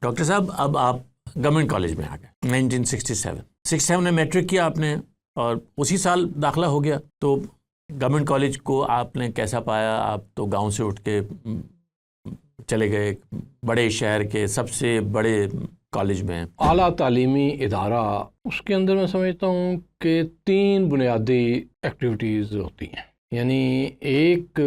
Doctor صاحب اب آپ گورنمنٹ کالج میں آ گئے 1967 میں میٹرک کیا آپ نے اور اسی سال داخلہ ہو گیا. تو گورنمنٹ کالج کو آپ نے کیسا پایا؟ آپ تو گاؤں سے اٹھ کے چلے گئے بڑے شہر کے سب سے بڑے کالج میں. اعلیٰ تعلیمی ادارہ، اس کے اندر میں سمجھتا ہوں کہ 3 بنیادی ایکٹیویٹیز ہوتی ہیں. یعنی ایک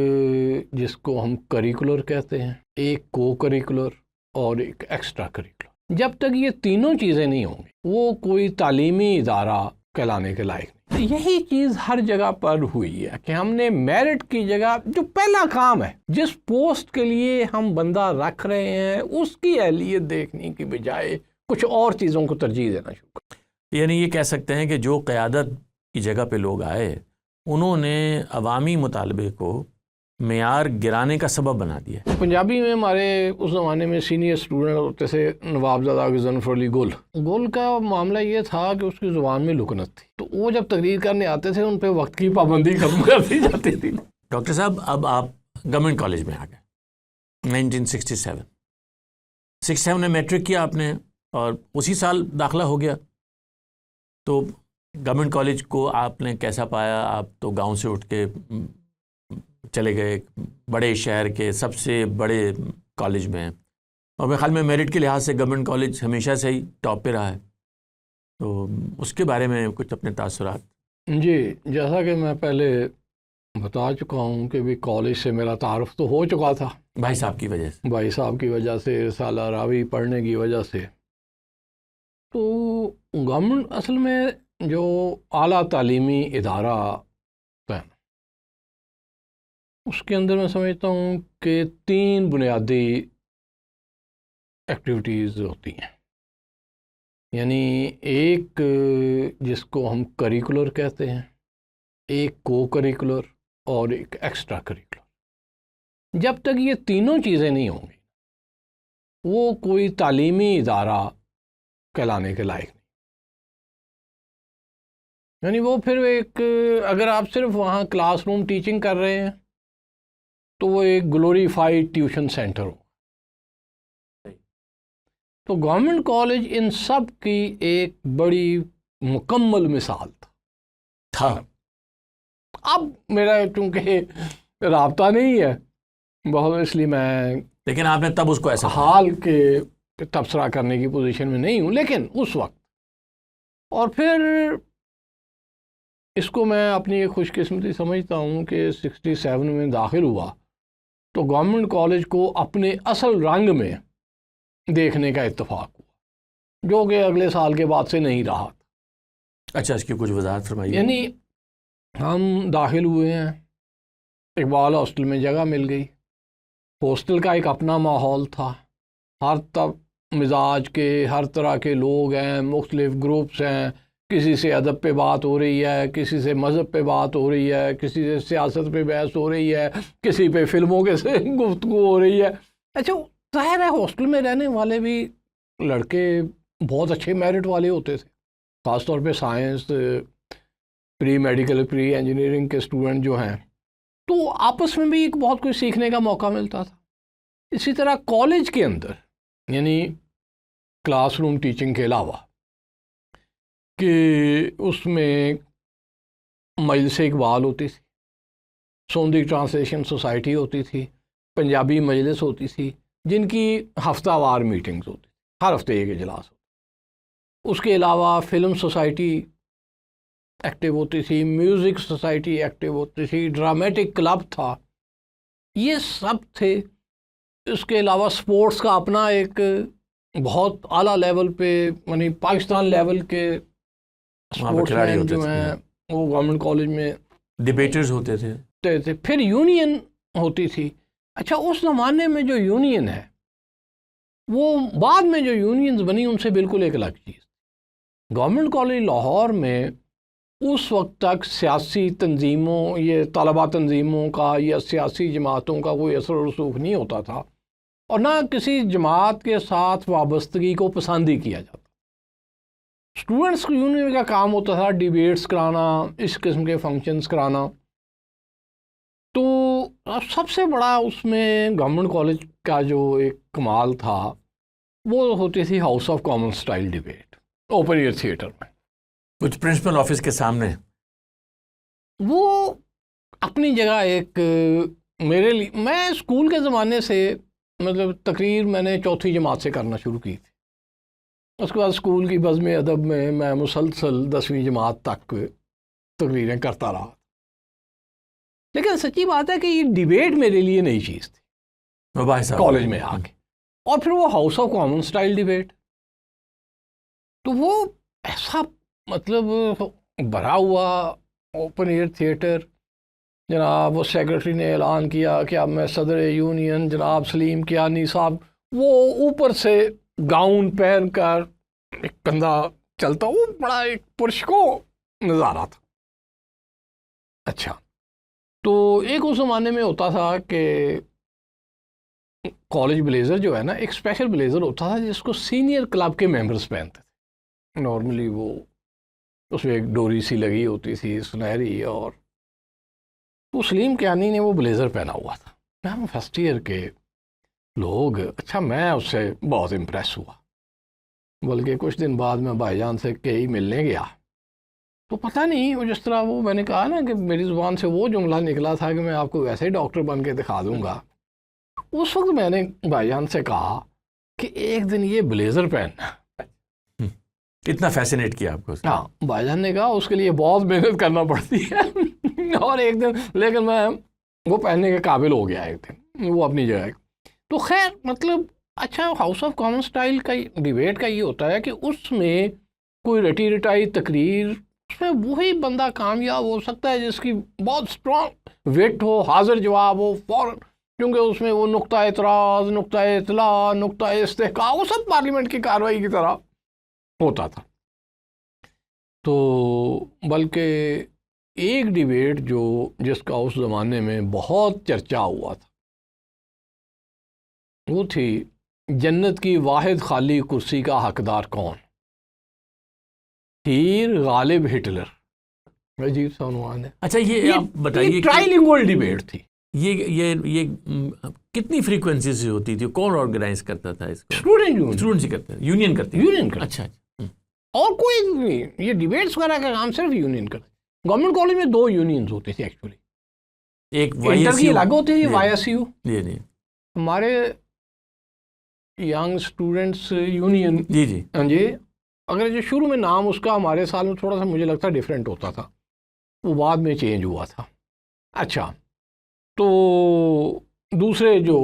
جس کو ہم کریکولر کہتے ہیں، ایک کو کریکولر اور ایک ایکسٹرا کریکولر. جب تک یہ تینوں چیزیں نہیں ہوں گی وہ کوئی تعلیمی ادارہ کہلانے کے لائق نہیں. یہی چیز ہر جگہ پر ہوئی ہے کہ ہم نے میرٹ کی جگہ جو پہلا کام ہے، جس پوسٹ کے لیے ہم بندہ رکھ رہے ہیں، اس کی اہلیت دیکھنے کی بجائے کچھ اور چیزوں کو ترجیح دینا شروع کر. یعنی یہ کہہ سکتے ہیں کہ جو قیادت کی جگہ پہ لوگ آئے انہوں نے عوامی مطالبے کو معیار گرانے کا سبب بنا دیا. پنجابی میں ہمارے اس زمانے میں سینئر اسٹوڈنٹ ہوتے تھے نوابزادہ غضنفر علی گل کا معاملہ یہ تھا کہ اس کی زبان میں لکنت تھی، تو وہ جب تقریر کرنے آتے تھے ان پہ وقت کی پابندی ختم کر دی جاتی تھی. ڈاکٹر صاحب اب آپ گورنمنٹ کالج میں آ گئے 1967 میں میٹرک کیا آپ نے اور اسی سال داخلہ ہو گیا. تو گورنمنٹ کالج کو آپ نے کیسا پایا؟ آپ تو گاؤں سے اٹھ کے چلے گئے بڑے شہر کے سب سے بڑے کالج میں، اور میرے خیال میں میرٹ کے لحاظ سے گورنمنٹ کالج ہمیشہ سے ہی ٹاپ پہ رہا ہے. تو اس کے بارے میں کچھ اپنے تاثرات. جی، جیسا کہ میں پہلے بتا چکا ہوں کہ بھی کالج سے میرا تعارف تو ہو چکا تھا بھائی صاحب کی وجہ سے رسالہ راوی پڑھنے کی وجہ سے. تو گورنمنٹ اصل میں جو اعلیٰ تعلیمی ادارہ ہے اس کے اندر میں سمجھتا ہوں کہ 3 بنیادی ایکٹیویٹیز ہوتی ہیں. یعنی ایک جس کو ہم کریکولر کہتے ہیں، ایک کو کریکولر اور ایک ایکسٹرا کریکولر. جب تک یہ تینوں چیزیں نہیں ہوں گی وہ کوئی تعلیمی ادارہ کہلانے کے لائق نہیں. یعنی وہ پھر ایک، اگر آپ صرف وہاں کلاس روم ٹیچنگ کر رہے ہیں تو وہ ایک گلوریفائڈ ٹیوشن سینٹر ہو. تو گورنمنٹ کالج ان سب کی ایک بڑی مکمل مثال تھا. اب میرا چونکہ رابطہ نہیں ہے بہت، اس لیے میں، لیکن آپ نے تب اس کو ایسا حال کے تبصرہ کرنے کی پوزیشن میں نہیں ہوں. لیکن اس وقت، اور پھر اس کو میں اپنی ایک خوش قسمتی سمجھتا ہوں کہ 67 میں داخل ہوا تو گورنمنٹ کالج کو اپنے اصل رنگ میں دیکھنے کا اتفاق ہوا، جو کہ اگلے سال کے بعد سے نہیں رہا. اچھا، اس کی کچھ وضاحت فرمائیے. یعنی ہم داخل ہوئے ہیں، اقبال ہاسٹل میں جگہ مل گئی. ہاسٹل کا ایک اپنا ماحول تھا، ہر مزاج کے، ہر طرح کے لوگ ہیں، مختلف گروپس ہیں. کسی سے ادب پہ بات ہو رہی ہے، کسی سے مذہب پہ بات ہو رہی ہے، کسی سے سیاست پہ بحث ہو رہی ہے، کسی پہ فلموں کے سے گفتگو ہو رہی ہے. اچھا، ظاہر ہے ہاسٹل میں رہنے والے بھی لڑکے بہت اچھے میرٹ والے ہوتے تھے، خاص طور پہ science, pre medical, pre engineering کے اسٹوڈنٹ جو ہیں، تو آپس میں بھی ایک بہت کچھ سیکھنے کا موقع ملتا تھا. اسی طرح کالج کے اندر، یعنی کلاس روم ٹیچنگ کے علاوہ، کہ اس میں مجلس اقبال ہوتی تھی، سوندھی ٹرانسلیشن سوسائٹی ہوتی تھی، پنجابی مجلس ہوتی تھی، جن کی ہفتہ وار میٹنگز ہوتی تھی، ہر ہفتے ایک اجلاس ہوتا. اس کے علاوہ فلم سوسائٹی ایکٹیو ہوتی تھی، میوزک سوسائٹی ایکٹیو ہوتی تھی، ڈرامیٹک کلب تھا، یہ سب تھے. اس کے علاوہ سپورٹس کا اپنا ایک بہت اعلیٰ لیول پہ، یعنی پاکستان لیول کے سپورٹس مین جو ہیں وہ گورنمنٹ کالج میں ڈیبیٹرز ہوتے تھے. پھر یونین ہوتی تھی. اچھا، اس زمانے میں جو یونین ہے وہ بعد میں جو یونینز بنی ان سے بالکل ایک الگ چیز. گورنمنٹ کالج لاہور میں اس وقت تک سیاسی تنظیموں، یہ طلبہ تنظیموں کا یا سیاسی جماعتوں کا کوئی اثر و رسوخ نہیں ہوتا تھا، اور نہ کسی جماعت کے ساتھ وابستگی کو پسند ہی کیا جاتا. اسٹوڈنٹس یونین کا کام ہوتا تھا ڈیبیٹس کرانا، اس قسم کے فنکشنز کرانا. تو سب سے بڑا اس میں گورنمنٹ کالج کا جو ایک کمال تھا وہ ہوتی تھی house of common style debate open air theatre میں. کچھ پرنسپل آفس کے سامنے. وہ اپنی جگہ ایک میرے لیے, میں اسکول کے زمانے سے مطلب تقریر میں نے چوتھی جماعت سے کرنا شروع کی تھی. اس کے بعد اسکول کی بزم ادب میں مسلسل 10ویں جماعت تک تقریریں کرتا رہا. لیکن سچی بات ہے کہ یہ ڈیبیٹ میرے لیے نئی چیز تھی کالج میں آ کے, اور پھر وہ house of common style debate, تو وہ ایسا مطلب بھرا ہوا اوپن ایئر تھیٹر. جناب وہ سیکرٹری نے اعلان کیا کہ اب میں صدر یونین جناب سلیم کیانی صاحب, وہ اوپر سے گاؤن پہن کر ایک کندھا چلتا, وہ بڑا ایک پرشکو نظارہ تھا. اچھا, تو ایک اس زمانے میں ہوتا تھا کہ کالج بلیزر جو ہے نا, ایک اسپیشل بلیزر ہوتا تھا جس کو سینئر کلب کے ممبرز پہنتے تھے. نارملی وہ اس میں ایک ڈوری سی لگی ہوتی تھی سنہری, اور تو سلیم کیانی نے وہ بلیزر پہنا ہوا تھا. میں فرسٹ ایئر کے لوگ, اچھا میں اس سے بہت امپریس ہوا. بلکہ کچھ دن بعد میں بھائی جان سے کئی ملنے گیا, تو پتہ نہیں وہ جس طرح وہ میں نے کہا نا کہ میری زبان سے وہ جملہ نکلا تھا کہ میں آپ کو ویسے ہی ڈاکٹر بن کے دکھا دوں گا. اس وقت میں نے بھائی جان سے کہا کہ ایک دن یہ بلیزر پہننا. اتنا فیسینیٹ کیا آپ کو؟ ہاں, بھائی جان نے کہا اس کے لیے بہت محنت کرنا پڑتی ہے اور ایک دن, لیکن میں وہ پہننے کے قابل ہو گیا ایک دن, وہ اپنی جگہ. تو خیر مطلب اچھا, ہاؤس آف کامن اسٹائل کا ڈیبیٹ کا یہ ہوتا ہے کہ اس میں کوئی رٹی رٹائی تقریر, اس میں وہی بندہ کامیاب ہو سکتا ہے جس کی بہت اسٹرانگ وٹ ہو, حاضر جواب ہو فوراً, کیونکہ اس میں وہ نقطہ اعتراض, نقطہ اطلاع, نقطہ استحقاق, وہ سب پارلیمنٹ کی کارروائی کی طرح ہوتا تھا. تو بلکہ ایک ڈیبیٹ جس کا اس زمانے میں بہت چرچا ہوا تھا, وہ تھی جنت کی واحد خالی کرسی کا حقدار کون, ہیر غالب ہٹلر. عجیب سا عنوان ہے. اچھا یہ آپ بتائیے, ٹرائلنگول ڈیبیٹ تھی. یہ کتنی فریکوینسی سے ہوتی تھی, کون آرگنائز کرتا تھا اس کو؟ اسٹوڈنٹ ہی کرتے, یونین کرتی. اچھا, اور کوئی نہیں, یہ ڈیبیٹس وغیرہ کا کام صرف یونین کرتے. گورنمنٹ کالج میں 2 یونینز ہوتی تھی ایکچولی, ایک انٹر کی الگ ہوتی تھی, وائی ایس یو. ہمارے ینگ اسٹوڈنٹس یونین, جی ہاں جی, اگر جو شروع میں نام اس کا ہمارے سال میں تھوڑا سا مجھے لگتا ہے ڈفرینٹ ہوتا تھا, وہ بعد میں چینج ہوا تھا. اچھا, تو دوسرے جو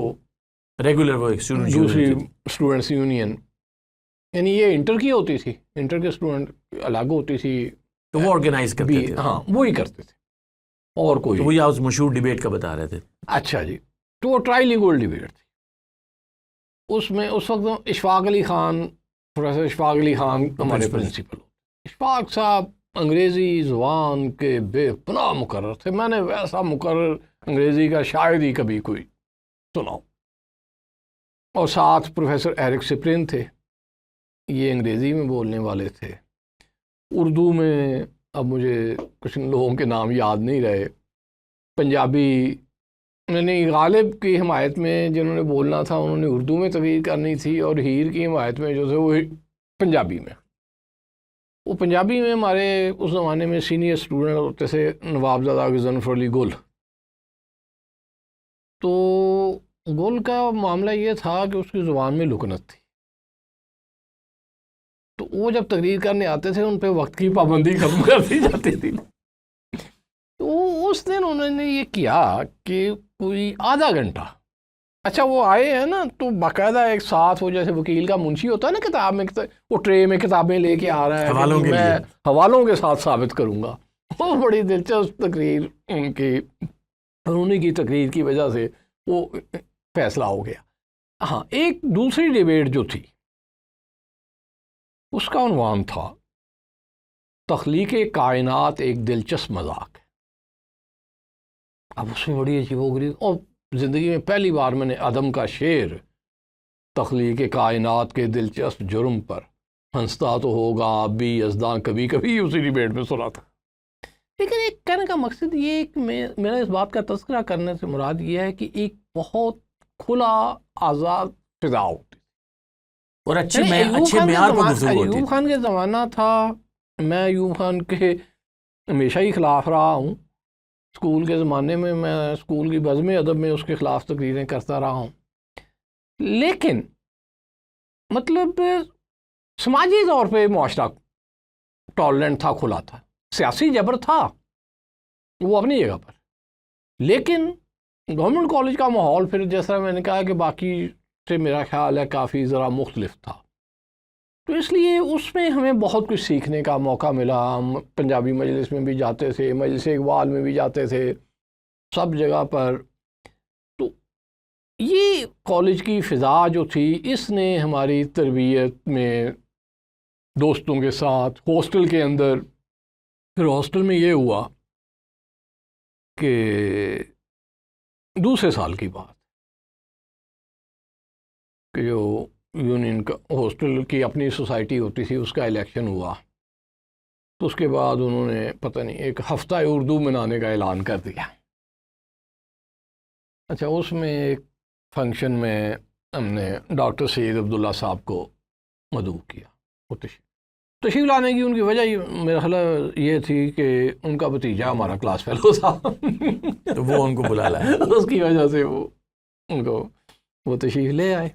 ریگولر وہ دوسری اسٹوڈنٹس یونین, یعنی یہ انٹر کی ہوتی تھی, انٹر کے اسٹوڈنٹ الگ ہوتی تھی, تو وہ آرگنائز کرتے تھے. ہاں وہی کرتے تھے, اور کوئی. وہی آپ مشہور ڈیبیٹ کا بتا رہے تھے. اچھا جی, تو وہ ٹرائلنگول ڈیبیٹ تھی. اس میں اس وقت اشفاق علی خان, پروفیسر اشفاق علی خان ہمارے پرنسپل. اشفاق صاحب انگریزی زبان کے بے پناہ مقرر تھے. میں نے ویسا مقرر انگریزی کا شاید ہی کبھی کوئی سنا. اور ساتھ پروفیسر ایرک سپرین تھے, یہ انگریزی میں بولنے والے تھے. اردو میں اب مجھے کچھ لوگوں کے نام یاد نہیں رہے. پنجابی یعنی غالب کی حمایت میں جنہوں نے بولنا تھا انہوں نے اردو میں تقریر کرنی تھی, اور ہیر کی حمایت میں جو تھے وہ پنجابی میں. وہ پنجابی میں ہمارے اس زمانے میں سینئر اسٹوڈنٹ ہوتے تھے نواب زادہ غضنفر علی گل. تو گل کا معاملہ یہ تھا کہ اس کی زبان میں لکنت تھی, تو وہ جب تقریر کرنے آتے تھے ان پہ وقت کی پابندی ختم کر دی جاتی تھی. تو اس دن انہوں نے یہ کیا کہ کوئی آدھا گھنٹہ, اچھا وہ آئے ہیں نا, تو باقاعدہ ایک ساتھ وہ جیسے وکیل کا منشی ہوتا ہے نا کتاب میں, وہ ٹرے میں کتابیں لے کے آ رہا ہے کہ میں حوالوں کے ساتھ ثابت کروں گا. وہ بڑی دلچسپ تقریر ان کی, انہوں کی تقریر کی وجہ سے وہ فیصلہ ہو گیا. ہاں, ایک دوسری ڈیبیٹ جو تھی اس کا عنوان تھا تخلیق کائنات ایک دلچسپ مذاق. اب اس میں بڑی عجیب و غریب, اور زندگی میں پہلی بار میں نے عدم کا شعر تخلیق کائنات کے دلچسپ جرم پر ہنستا تو ہوگا اب بھی یزداں کبھی کبھی اسی ڈیبیٹ میں سنا تھا. لیکن ایک کہنے کا مقصد یہ ہے کہ میرا اس بات کا تذکرہ کرنے سے مراد یہ ہے کہ ایک بہت کھلا آزاد فضا ہوتی, اور اچھے معیار پر گفتگو ہوتی ایوب خان کے زمانہ تھا. میں ایوب خان کے ہمیشہ ہی خلاف رہا ہوں. اسکول کے زمانے میں اسکول کی بزم ادب میں اس کے خلاف تقریریں کرتا رہا ہوں. لیکن مطلب سماجی طور پہ معاشرہ ٹالرنٹ تھا، کھلا تھا. سیاسی جبر تھا وہ اپنی جگہ پر، لیکن گورنمنٹ کالج کا ماحول پھر جیسا میں نے کہا کہ باقی سے میرا خیال ہے کافی ذرا مختلف تھا. تو اس لیے اس میں ہمیں بہت کچھ سیکھنے کا موقع ملا. ہم پنجابی مجلس میں بھی جاتے تھے، مجلس اقبال میں بھی جاتے تھے، سب جگہ پر. تو یہ کالج کی فضا جو تھی اس نے ہماری تربیت میں دوستوں کے ساتھ ہاسٹل کے اندر. پھر ہاسٹل میں یہ ہوا کہ دوسرے سال کی بات کہ جو یونین کا ہاسٹل کی اپنی سوسائٹی ہوتی تھی اس کا الیکشن ہوا. تو اس کے بعد انہوں نے پتہ نہیں ایک ہفتہ اردو منانے کا اعلان کر دیا. اچھا، اس میں ایک فنکشن میں ہم نے ڈاکٹر سید عبداللہ صاحب کو مدعو کیا. وہ تشریف لانے کی ان کی وجہ میرا خیال یہ تھی کہ ان کا بھتیجا ہمارا کلاس فیلو تھا تو وہ ان کو بلا لایا. اس کی وجہ سے وہ ان کو وہ تشریف لے آئے.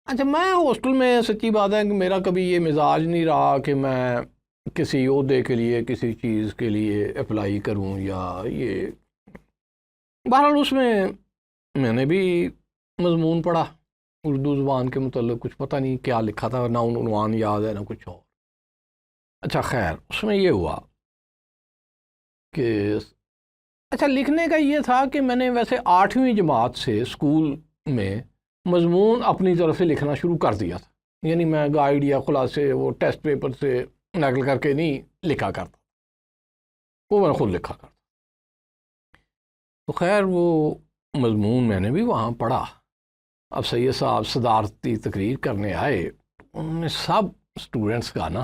اچھا، میں ہاسٹل میں سچی بات ہے کہ میرا کبھی یہ مزاج نہیں رہا کہ میں کسی عہدے کے لیے کسی چیز کے لیے اپلائی کروں یا یہ. بہرحال اس میں نے بھی مضمون پڑھا اردو زبان کے متعلق، کچھ پتہ نہیں کیا لکھا تھا، نہ عنوان یاد ہے نہ کچھ اور. اچھا خیر، اس میں یہ ہوا کہ اچھا لکھنے کا یہ تھا کہ میں نے ویسے 8ویں جماعت سے اسکول میں مضمون اپنی طرف سے لکھنا شروع کر دیا تھا. یعنی میں گائیڈ یا خلاصے وہ ٹیسٹ پیپر سے نقل کر کے نہیں لکھا کرتا، وہ میں خود لکھا کرتا. تو خیر وہ مضمون میں نے بھی وہاں پڑھا. اب سید صاحب صدارتی تقریر کرنے آئے، انہوں نے سب اسٹوڈنٹس کا نا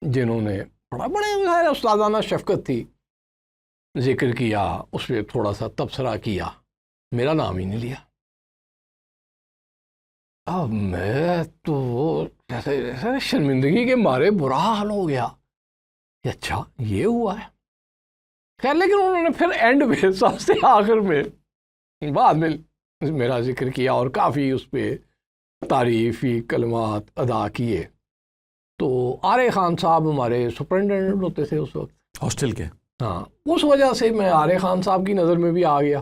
جنہوں نے پڑھا بڑے استادانہ شفقت تھی ذکر کیا، اس پہ تھوڑا سا تبصرہ کیا، میرا نام ہی نہیں لیا. اب میں تو جیسے شرمندگی کے مارے برا حال ہو گیا کہ اچھا یہ ہوا ہے. خیر لیکن انہوں نے پھر اینڈ پہ سب سے آخر میں بعد میں میرا ذکر کیا اور کافی اس پہ تعریفی کلمات ادا کیے. تو آرے خان صاحب ہمارے سپرنٹینڈنٹ ہوتے تھے اس وقت ہاسٹل کے. ہاں، اس وجہ سے میں آرے خان صاحب کی نظر میں بھی آ گیا.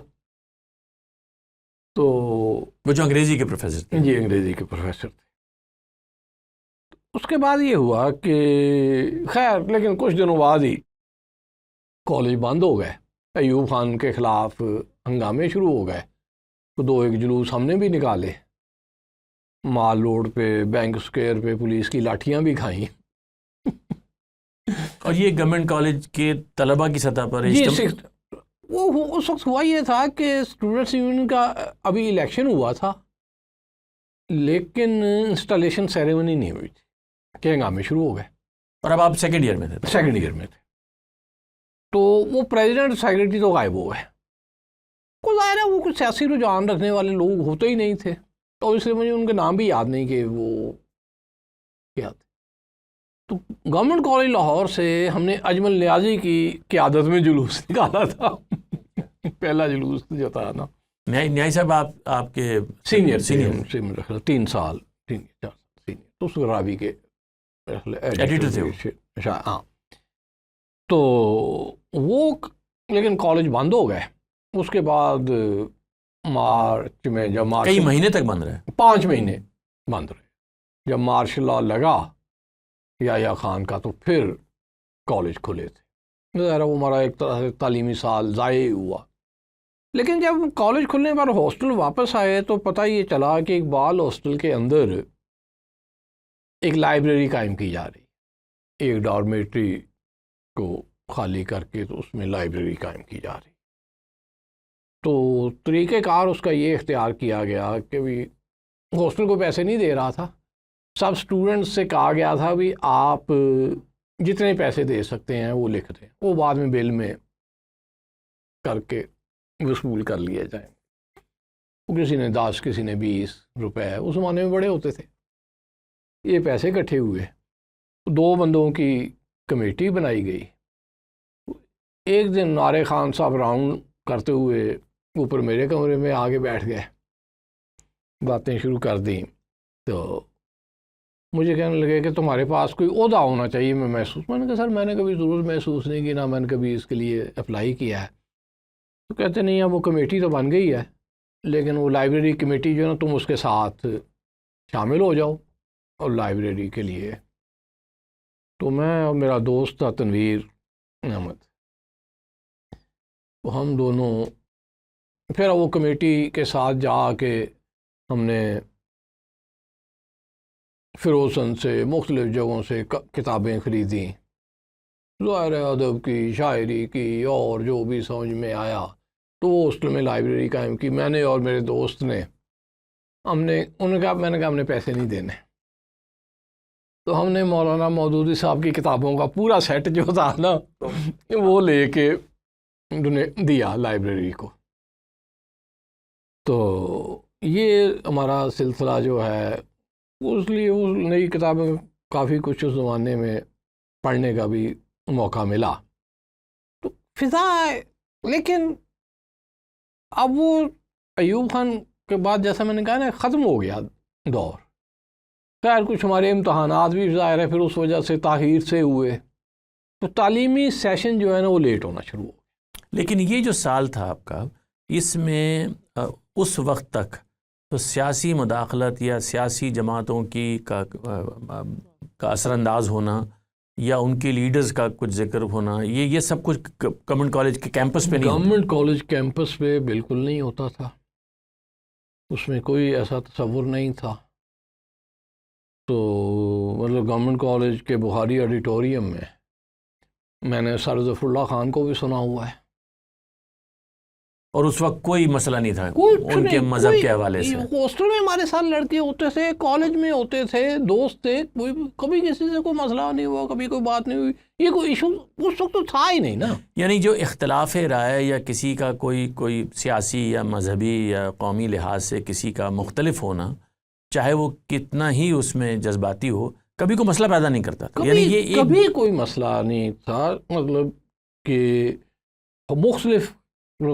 تو وہ جو انگریزی کے پروفیسر تھے. جی، انگریزی کے پروفیسر تھے. اس کے بعد یہ ہوا کہ خیر لیکن کچھ دنوں بعد ہی کالج بند ہو گئے. ایوب خان کے خلاف ہنگامے شروع ہو گئے. تو 2 جلوس ہم نے بھی نکالے، مال روڈ پہ، بینک اسکوائر پہ پولیس کی لاٹھیاں بھی کھائیں. اور یہ گورنمنٹ کالج کے طلبہ کی سطح پر جی وہ اس وقت ہوا یہ تھا کہ اسٹوڈنٹس یونین کا ابھی الیکشن ہوا تھا لیکن انسٹالیشن سیریمنی نہیں ہوئی تھی کہ ہنگامے شروع ہو گئے. اور اب آپ سیکنڈ ایئر میں تھے. سیکنڈ ایئر میں تھے. تو وہ پریزیڈنٹ سیکرٹری تو غائب ہو گئے. کو ظاہر ہے وہ کچھ سیاسی رجحان رکھنے والے لوگ ہوتے ہی نہیں تھے، تو اس لیے مجھے ان کے نام بھی یاد نہیں کہ وہ کیا تھے. تو گورنمنٹ کالج لاہور سے ہم نے اجمل نیازی کی قیادت میں جلوس نکالا تھا. پہلا جلوس جو تھا نا. نیائی صاحب آپ کے سینئر 3 سال سینئر، تو اس راوی کے ایڈیٹر تھے. ہاں. تو وہ لیکن کالج بند ہو گئے. اس کے بعد مارچ میں جب کئی مہینے تک بند رہے، 5 مہینے بند رہے. جب مارشل لا لگا یا خان کا تو پھر کالج کھلے تھے. ظاہر وہ ہمارا ایک طرح سے تعلیمی سال ضائع ہوا. لیکن جب کالج کھلنے پر ہاسٹل واپس آئے تو پتہ یہ چلا کہ اقبال ہاسٹل کے اندر ایک لائبریری قائم کی جا رہی، ایک ڈارمیٹری کو خالی کر کے تو اس میں لائبریری قائم کی جا رہی. تو طریقہ کار اس کا یہ اختیار کیا گیا کہ بھی ہاسٹل کو پیسے نہیں دے رہا تھا، سب اسٹوڈنٹس سے کہا گیا تھا بھی آپ جتنے پیسے دے سکتے ہیں وہ لکھ دیں، وہ بعد میں بل میں کر کے وصول کر لیے جائیں. کسی نے 10 کسی نے 20 روپے، اس زمانے میں بڑے ہوتے تھے. یہ پیسے اکٹھے ہوئے، 2 بندوں کی کمیٹی بنائی گئی. ایک دن نارے خان صاحب راؤنڈ کرتے ہوئے اوپر میرے کمرے میں آگے بیٹھ گئے، باتیں شروع کر دیں. تو مجھے کہنے لگے کہ تمہارے پاس کوئی عہدہ ہونا چاہیے. میں نے کہا سر میں نے کبھی ضرورت محسوس نہیں کی، نہ میں نے کبھی اس کے لیے اپلائی کیا ہے. تو کہتے نہیں اب وہ کمیٹی تو بن گئی ہے، لیکن وہ لائبریری کمیٹی جو ہے نا تم اس کے ساتھ شامل ہو جاؤ اور لائبریری کے لیے. تو میں اور میرا دوست تھا تنویر احمد، تو ہم دونوں پھر وہ کمیٹی کے ساتھ جا کے ہم نے فیروزن سے مختلف جگہوں سے کتابیں خریدیں، ظاہر ادب کی، شاعری کی، اور جو بھی سمجھ میں آیا. تو وہ ہاسٹل میں لائبریری قائم کی میں نے اور میرے دوست نے. میں نے کہا ہم نے پیسے نہیں دینے. تو ہم نے مولانا مودودی صاحب کی کتابوں کا پورا سیٹ جو تھا نا وہ لے کے دیا لائبریری کو. تو یہ ہمارا سلسلہ جو ہے، اس لیے اس نئی کتابیں کافی کچھ اس زمانے میں پڑھنے کا بھی موقع ملا. تو فضا ہے، لیکن اب وہ ایوب خان کے بعد جیسا میں نے کہا نا ختم ہو گیا دور. خیر کچھ ہمارے امتحانات بھی ظاہر ہے پھر اس وجہ سے تاخیر سے ہوئے، تو تعلیمی سیشن جو ہے نا وہ لیٹ ہونا شروع ہو گیا. لیکن یہ جو سال تھا آپ کا، اس میں اس وقت تک تو سیاسی مداخلت یا سیاسی جماعتوں کی کا اثر انداز ہونا یا ان کے لیڈرز کا کچھ ذکر ہونا، یہ سب کچھ گورنمنٹ کالج کے کیمپس پہ نہیں ہوتا؟ گورنمنٹ کالج کیمپس پہ بالکل نہیں ہوتا تھا، اس میں کوئی ایسا تصور نہیں تھا. تو مطلب گورنمنٹ کالج کے بخاری آڈیٹوریم میں نے سر ظفر اللہ خان کو بھی سنا ہوا ہے. اور اس وقت کوئی مسئلہ نہیں تھا ان کے مذہب کے حوالے سے؟ ہاسٹل میں ہمارے ساتھ لڑکے ہوتے تھے، کالج میں ہوتے تھے، دوست تھے، کبھی کسی سے کوئی مسئلہ نہیں ہوا، کبھی کوئی بات نہیں ہوئی. یہ کوئی ایشو اس وقت تو تھا ہی نہیں نا. یعنی جو اختلاف رائے یا کسی کا کوئی سیاسی یا مذہبی یا قومی لحاظ سے کسی کا مختلف ہونا، چاہے وہ کتنا ہی اس میں جذباتی ہو، کبھی کوئی مسئلہ پیدا نہیں کرتا تھا. یعنی یہ کبھی کوئی مسئلہ نہیں تھا. مطلب کہ مختلف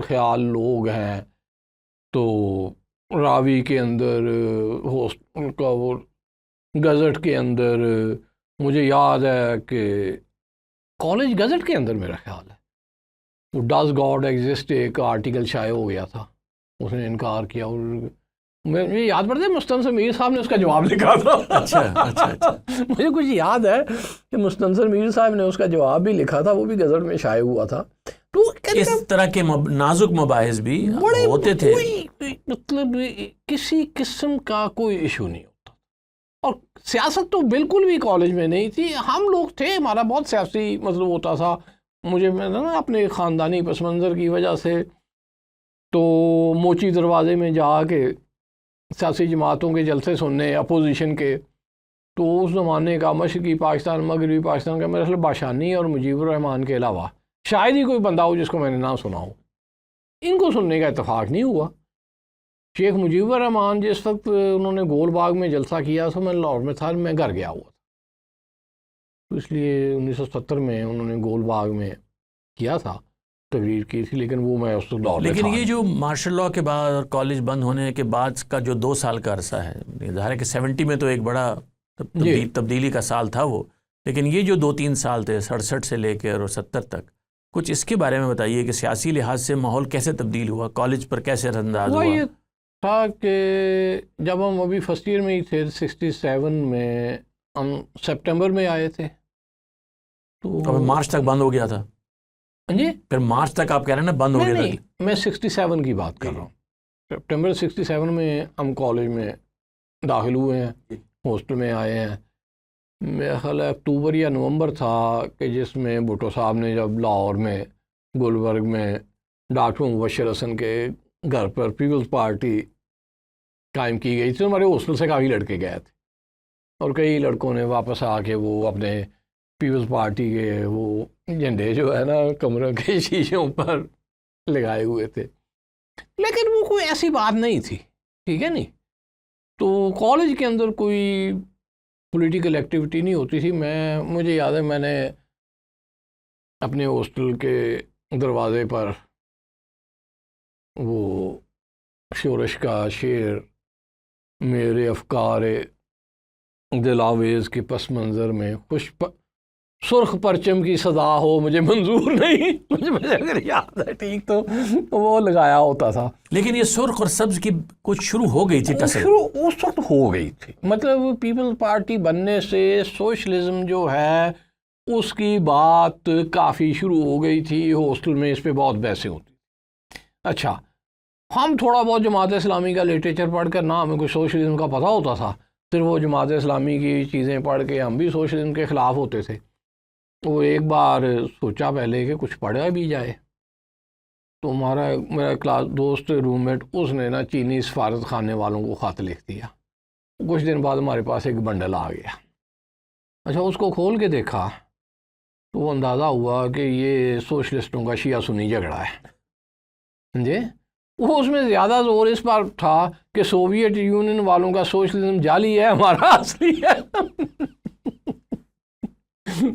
خیال لوگ ہیں، تو راوی کے اندر کا وہ گزٹ کے اندر، مجھے یاد ہے کہ کالج گزٹ کے اندر میرا خیال ہے وہ ڈز گاڈ ایگزسٹ ایک آرٹیکل شائع ہو گیا تھا، اس نے انکار کیا. اور مجھے یاد پڑتا ہے مستنصر میر صاحب نے اس کا جواب لکھا تھا. اچھا مجھے کچھ یاد ہے کہ مستنصر میر صاحب نے اس کا جواب بھی لکھا تھا، وہ بھی گزٹ میں شائع ہوا تھا. تو اس طرح کے نازک مباحث بھی ہوتے تھے، مطلب کسی قسم کا کوئی ایشو نہیں ہوتا. اور سیاست تو بالکل بھی کالج میں نہیں تھی. ہم لوگ تھے، ہمارا بہت سیاسی مطلب ہوتا تھا. مجھے اپنے خاندانی پس منظر کی وجہ سے تو موچی دروازے میں جا کے سیاسی جماعتوں کے جلسے سننے اپوزیشن کے، تو اس زمانے کا مشرقی پاکستان، مغربی پاکستان کا میرا باشانی اور مجیب الرحمان کے علاوہ شاید ہی کوئی بندہ ہو جس کو میں نے نہ سنا ہو. ان کو سننے کا اتفاق نہیں ہوا. شیخ مجیب الرحمان جس وقت انہوں نے گول باغ میں جلسہ کیا تو میں لاہور میں تھا، میں گھر گیا ہوا تھا. تو اس لیے 1970 میں انہوں نے گول باغ میں کیا تھا، تقریر کی تھی، لیکن وہ میں اس وقت لاہور میں تھا. لیکن یہ جو مارشل لاء کے بعد اور کالج بند ہونے کے بعد کا جو 2 سال کا عرصہ ہے، ظاہر ہے کہ 70 میں تو ایک بڑا تبدیلی کا سال تھا وہ، لیکن یہ جو 2-3 سال تھے 67 سے لے کے اور 70 تک، کچھ اس کے بارے میں بتائیے کہ سیاسی لحاظ سے ماحول کیسے تبدیل ہوا، کالج پر کیسے اثر انداز ہوا؟ یہ تھا کہ جب ہم ابھی فرسٹ ایئر میں ہی تھے 67 میں، ہم سپٹمبر میں آئے تھے، تو مارچ تک بند ہو گیا تھا. جی پھر مارچ تک آپ کہہ رہے ہیں نا بند ہو گیا تھا؟ میں 67 کی بات کر رہا ہوں. سپٹمبر 67 میں ہم کالج میں داخل ہوئے ہیں، ہاسٹل میں آئے ہیں. میرا خیال ہے اکتوبر یا نومبر تھا کہ جس میں بھٹو صاحب نے جب لاہور میں گلبرگ میں ڈاکٹر مبشر حسن کے گھر پر پیپلز پارٹی قائم کی گئی تھی، ہمارے ہاسٹل سے کافی لڑکے گئے تھے، اور کئی لڑکوں نے واپس آ کے وہ اپنے پیپلز پارٹی کے وہ جھنڈے جو ہے نا کمروں کے شیشوں پر لگائے ہوئے تھے. لیکن وہ کوئی ایسی بات نہیں تھی، ٹھیک ہے نہیں. تو کالج کے اندر کوئی پولیٹیکل ایکٹیویٹی نہیں ہوتی تھی. مجھے یاد ہے میں نے اپنے ہاسٹل کے دروازے پر وہ شورش کا شعر میرے افکار دلاویز کے پس منظر میں سرخ پرچم کی صدا ہو مجھے منظور نہیں, مجھے اگر یاد ہے ٹھیک تو وہ لگایا ہوتا تھا. لیکن یہ سرخ اور سبز کی کچھ شروع ہو گئی تھی ٹسل. شروع اس وقت ہو گئی تھی. مطلب پیپلز پارٹی بننے سے سوشلزم جو ہے اس کی بات کافی شروع ہو گئی تھی. ہاسٹل میں اس پہ بہت بحثیں ہوتی. اچھا, ہم تھوڑا بہت جماعت اسلامی کا لٹریچر پڑھ کر نہ ہمیں کوئی سوشلزم کا پتہ ہوتا تھا, پھر وہ جماعت اسلامی کی چیزیں پڑھ کے ہم بھی سوشلزم کے خلاف ہوتے تھے. تو ایک بار سوچا پہلے کہ کچھ پڑھا بھی جائے. تو میرا کلاس دوست روم میٹ اس نے نا چینی سفارت خانے والوں کو خط لکھ دیا. کچھ دن بعد ہمارے پاس ایک بنڈل آ گیا. اچھا, اس کو کھول کے دیکھا تو وہ اندازہ ہوا کہ یہ سوشلسٹوں کا شیعہ سنی جھگڑا ہے. جی, وہ اس میں زیادہ زور اس پر تھا کہ سوویت یونین والوں کا سوشلزم جعلی ہے, ہمارا اصلی ہے.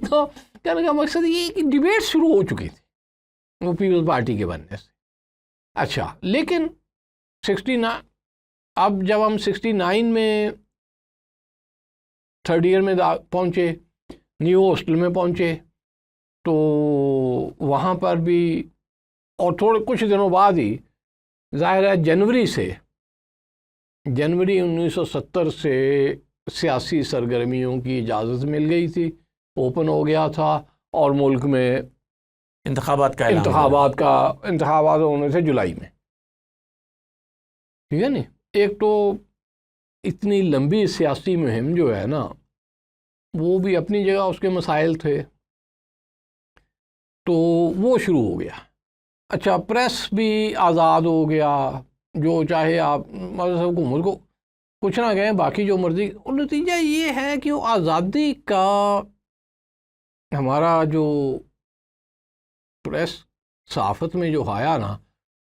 تو کہنے کا مقصد یہ کہ ڈیبیٹ شروع ہو چکی تھی وہ پیپلز پارٹی کے بننے سے. اچھا, لیکن 69 اب جب ہم 69 میں تھرڈ ایئر میں پہنچے, نیو ہاسٹل میں پہنچے, تو وہاں پر بھی اور تھوڑے کچھ دنوں بعد ہی ظاہر ہے جنوری 1970 سے سیاسی سرگرمیوں کی اجازت مل گئی تھی, اوپن ہو گیا تھا, اور ملک میں انتخابات ہونے تھے جولائی میں. ٹھیک ہے نا. ایک تو اتنی لمبی سیاسی مہم جو ہے نا وہ بھی اپنی جگہ اس کے مسائل تھے, تو وہ شروع ہو گیا. اچھا, پریس بھی آزاد ہو گیا, جو چاہے آپ مطلب حکومت کو کچھ نہ کہیں, باقی جو مرضی. اور نتیجہ یہ ہے کہ وہ آزادی کا ہمارا جو پریس صحافت میں جو آیا نا,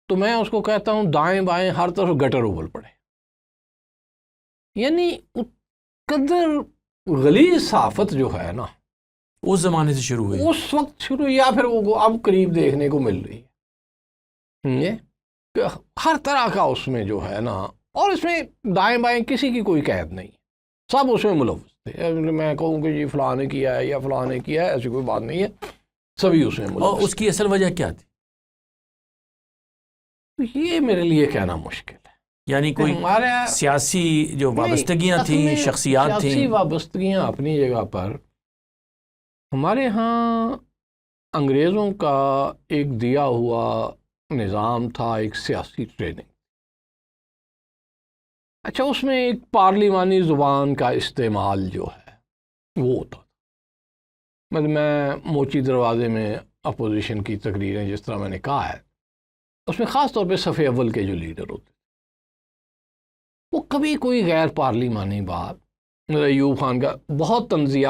تو میں اس کو کہتا ہوں دائیں بائیں ہر طرف گٹر ابل پڑے. یعنی قدر غلیظ صحافت جو ہے نا اس زمانے سے شروع ہوئی, اس وقت شروع, یا پھر وہ اب قریب دیکھنے کو مل رہی ہے. ہر طرح کا اس میں جو ہے نا, اور اس میں دائیں بائیں کسی کی کوئی قید نہیں, سب اس میں ملوث تھے. میں کہوں کہ جی فلاں نے کیا ہے یا فلاں نے کیا ہے, ایسی کوئی بات نہیں ہے, سبھی اس میں ملوث. اور اس کی اصل وجہ کیا تھی یہ میرے لیے کہنا مشکل ہے. یعنی کوئی سیاسی جو وابستگیاں تھیں, شخصیات تھیں. سیاسی وابستگیاں اپنی جگہ پر. ہمارے ہاں انگریزوں کا ایک دیا ہوا نظام تھا, ایک سیاسی ٹریننگ. اچھا, اس میں ایک پارلیمانی زبان کا استعمال جو ہے وہ ہوتا تھا. مطلب میں موچی دروازے میں اپوزیشن کی تقریریں جس طرح میں نے کہا ہے, اس میں خاص طور پہ صف اول کے جو لیڈر ہوتے تھے وہ کبھی کوئی غیر پارلیمانی بات, ایوب خان کا بہت تنزیہ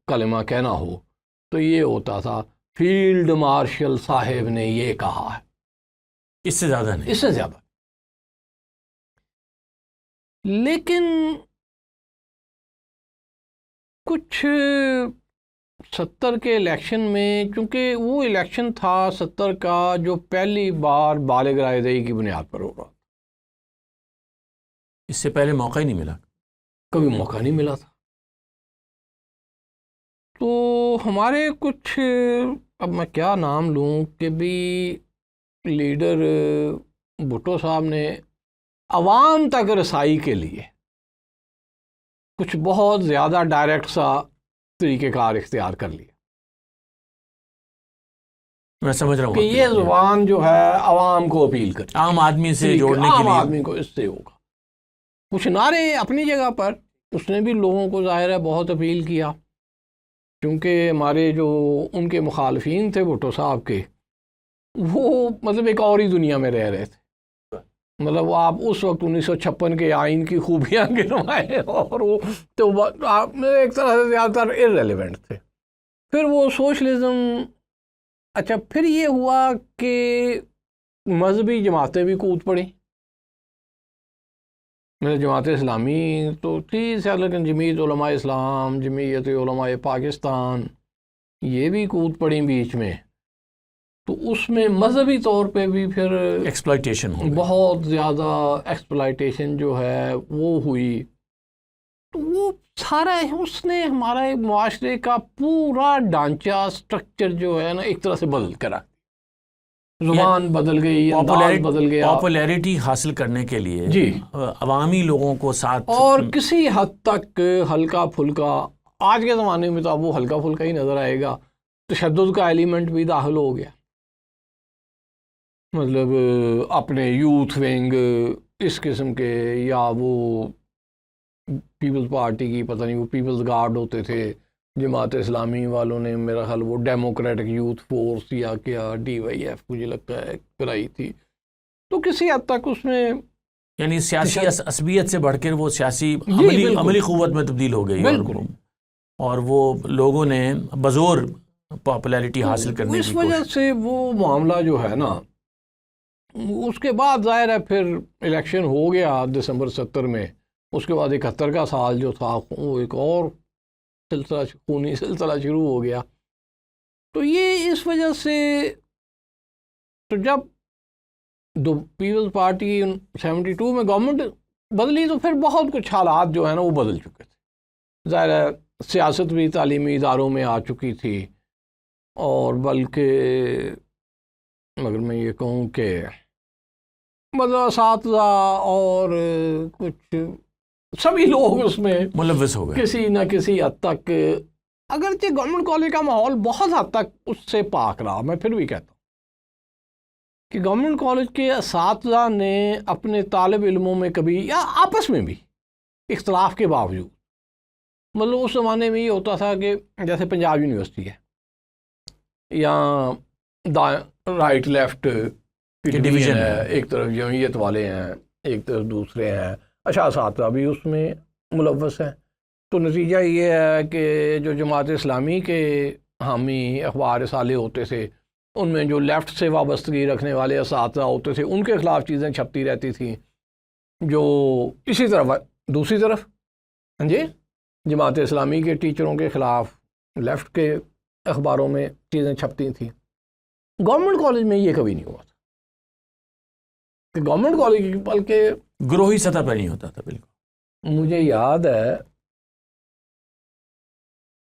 کلمہ کہنا ہو تو یہ ہوتا تھا فیلڈ مارشل صاحب نے یہ کہا ہے, اس سے زیادہ نہیں, اس سے زیادہ. لیکن کچھ 70 کے الیکشن میں, چونکہ وہ الیکشن تھا 70 کا جو پہلی بار بالغ رائے دہی کی بنیاد پر ہو رہا, اس سے پہلے موقع ہی نہیں ملا, کبھی موقع نہیں ملا تھا. تو ہمارے کچھ, اب میں کیا نام لوں, کہ بھی لیڈر بھٹو صاحب نے عوام تک رسائی کے لیے کچھ بہت زیادہ ڈائریکٹ سا طریقہ کار اختیار کر لیا. میں سمجھ رہا ہوں کہ یہ زبان جو ہے عوام کو اپیل کر, عام آدمی سے جوڑنے کے لیے, عام آدمی کو اس سے ہوگا. کچھ نعرے اپنی جگہ پر اس نے بھی لوگوں کو ظاہر ہے بہت اپیل کیا, کیونکہ ہمارے جو ان کے مخالفین تھے بھٹو صاحب کے, وہ مطلب ایک اور ہی دنیا میں رہ رہے تھے. مطلب آپ اس وقت 1956 کے آئین کی خوبیاں گنوائے, اور وہ تو ایک طرح سے زیادہ تر ارریلیونٹ تھے. پھر وہ سوشلزم. اچھا, پھر یہ ہوا کہ مذہبی جماعتیں بھی کود پڑیں, میرے جماعت اسلامی تو تھی سیاست، لیکن جمعیت علماء اسلام، جمعیت علماء پاکستان یہ بھی کود پڑی بیچ میں، تو اس میں مذہبی طور پہ بھی پھر ایکسپلائٹیشن ہو گئی. بہت زیادہ ایکسپلائٹیشن جو ہے وہ ہوئی. تو وہ سارا اس نے ہمارا ایک معاشرے کا پورا ڈھانچہ سٹرکچر جو ہے نا ایک طرح سے بدل کر رکھ، زبان بدل گئی، انداز بدل گیا، پاپولیرٹی حاصل کرنے کے لیے جی عوامی لوگوں کو ساتھ، اور کسی حد تک ہلکا پھلکا، آج کے زمانے میں تو اب وہ ہلکا پھلکا ہی نظر آئے گا، تشدد کا ایلیمنٹ بھی داخل ہو گیا. مطلب اپنے یوتھ ونگ اس قسم کے، یا وہ پیپلز پارٹی کی پتہ نہیں وہ پیپلز گارڈ ہوتے تھے جماعت اسلامی والوں نے، میرا خیال وہ ڈیموکریٹک یوتھ فورس یا کیا DYF مجھے لگتا ہے کرائی تھی. تو کسی حد تک اس میں یعنی سیاسی عصبیت سے بڑھ کر وہ سیاسی بالکل. عملی قوت میں تبدیل ہو گئی، بالکل. اور وہ لوگوں نے بزور پاپولیرٹی حاصل کرنے اس کی وجہ کوشش. سے وہ معاملہ جو ہے نا، اس کے بعد ظاہر ہے پھر الیکشن ہو گیا دسمبر 70 میں، اس کے بعد 71 کا سال جو تھا وہ ایک اور سلسلہ، خونی سلسلہ شروع ہو گیا. تو یہ اس وجہ سے، تو جب پیپلز پارٹی 72 میں گورنمنٹ بدلی تو پھر بہت کچھ حالات جو ہے نا وہ بدل چکے تھے. ظاہر ہے سیاست بھی تعلیمی اداروں میں آ چکی تھی، اور بلکہ مگر میں یہ کہوں کہ مطلب اساتذہ اور کچھ سبھی لوگ اس میں ملوث ہو گئے کسی نہ کسی حد تک، اگرچہ گورنمنٹ کالج کا ماحول بہت حد تک اس سے پاک رہا. میں پھر بھی کہتا ہوں کہ گورنمنٹ کالج کے اساتذہ نے اپنے طالب علموں میں کبھی، یا آپس میں بھی اختلاف کے باوجود، مطلب اس زمانے میں یہ ہوتا تھا کہ جیسے پنجاب یونیورسٹی ہے، یا رائٹ لیفٹ ڈویژن ہے، ایک طرف جمعیت والے ہیں، ایک طرف دوسرے ہیں، اچھا اساتذہ بھی اس میں ملوث ہیں. تو نتیجہ یہ ہے کہ جو جماعت اسلامی کے حامی اخبار رسالے ہوتے تھے، ان میں جو لیفٹ سے وابستگی رکھنے والے اساتذہ ہوتے تھے ان کے خلاف چیزیں چھپتی رہتی تھیں، جو اسی طرف دوسری طرف جی جماعت اسلامی کے ٹیچروں کے خلاف لیفٹ کے اخباروں میں چیزیں چھپتی تھیں. گورنمنٹ کالج میں یہ کبھی نہیں ہوا تھا کہ گورنمنٹ کالج، بلکہ گروہی سطح پہ نہیں ہوتا تھا. بالکل مجھے یاد ہے،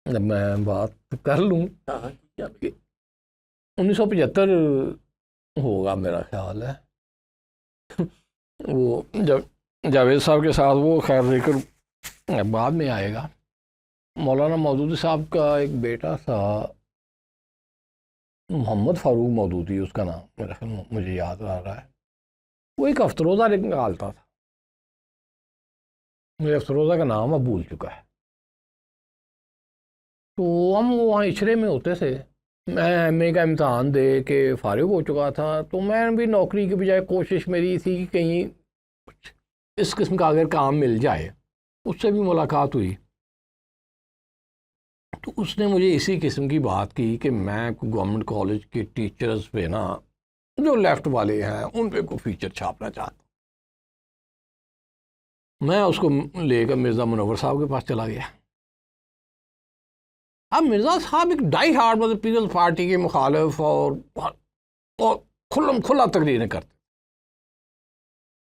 جب میں بات کر لوں 1975 ہوگا میرا خیال ہے، وہ جب جاوید صاحب کے ساتھ وہ خیر ذکر بعد میں آئے گا، مولانا مودودی صاحب کا ایک بیٹا تھا محمد فاروق مودودی اس کا نام، میرا خیال مجھے یاد آ رہا ہے، وہ ایک افسروزہ نکالتا تھا، مجھے افسروزہ کا نام اب بھول چکا ہے. تو ہم وہاں اچھرے میں ہوتے تھے، میں MA کا امتحان دے کے فارغ ہو چکا تھا، تو میں بھی نوکری کے بجائے کوشش میری تھی کہ کہیں کچھ اس قسم کا اگر کام مل جائے. اس سے بھی ملاقات ہوئی، تو اس نے مجھے اسی قسم کی بات کی کہ میں گورنمنٹ کالج کے ٹیچرز پہ نا جو لیفٹ والے ہیں ان پہ کوئی فیچر چھاپنا چاہتا ہوں. میں اس کو لے کر مرزا منور صاحب کے پاس چلا گیا. اب مرزا صاحب ایک ڈائی ہارڈ مطلب پیپلز پارٹی کے مخالف اور کھلم کھلا تقریریں کرتے،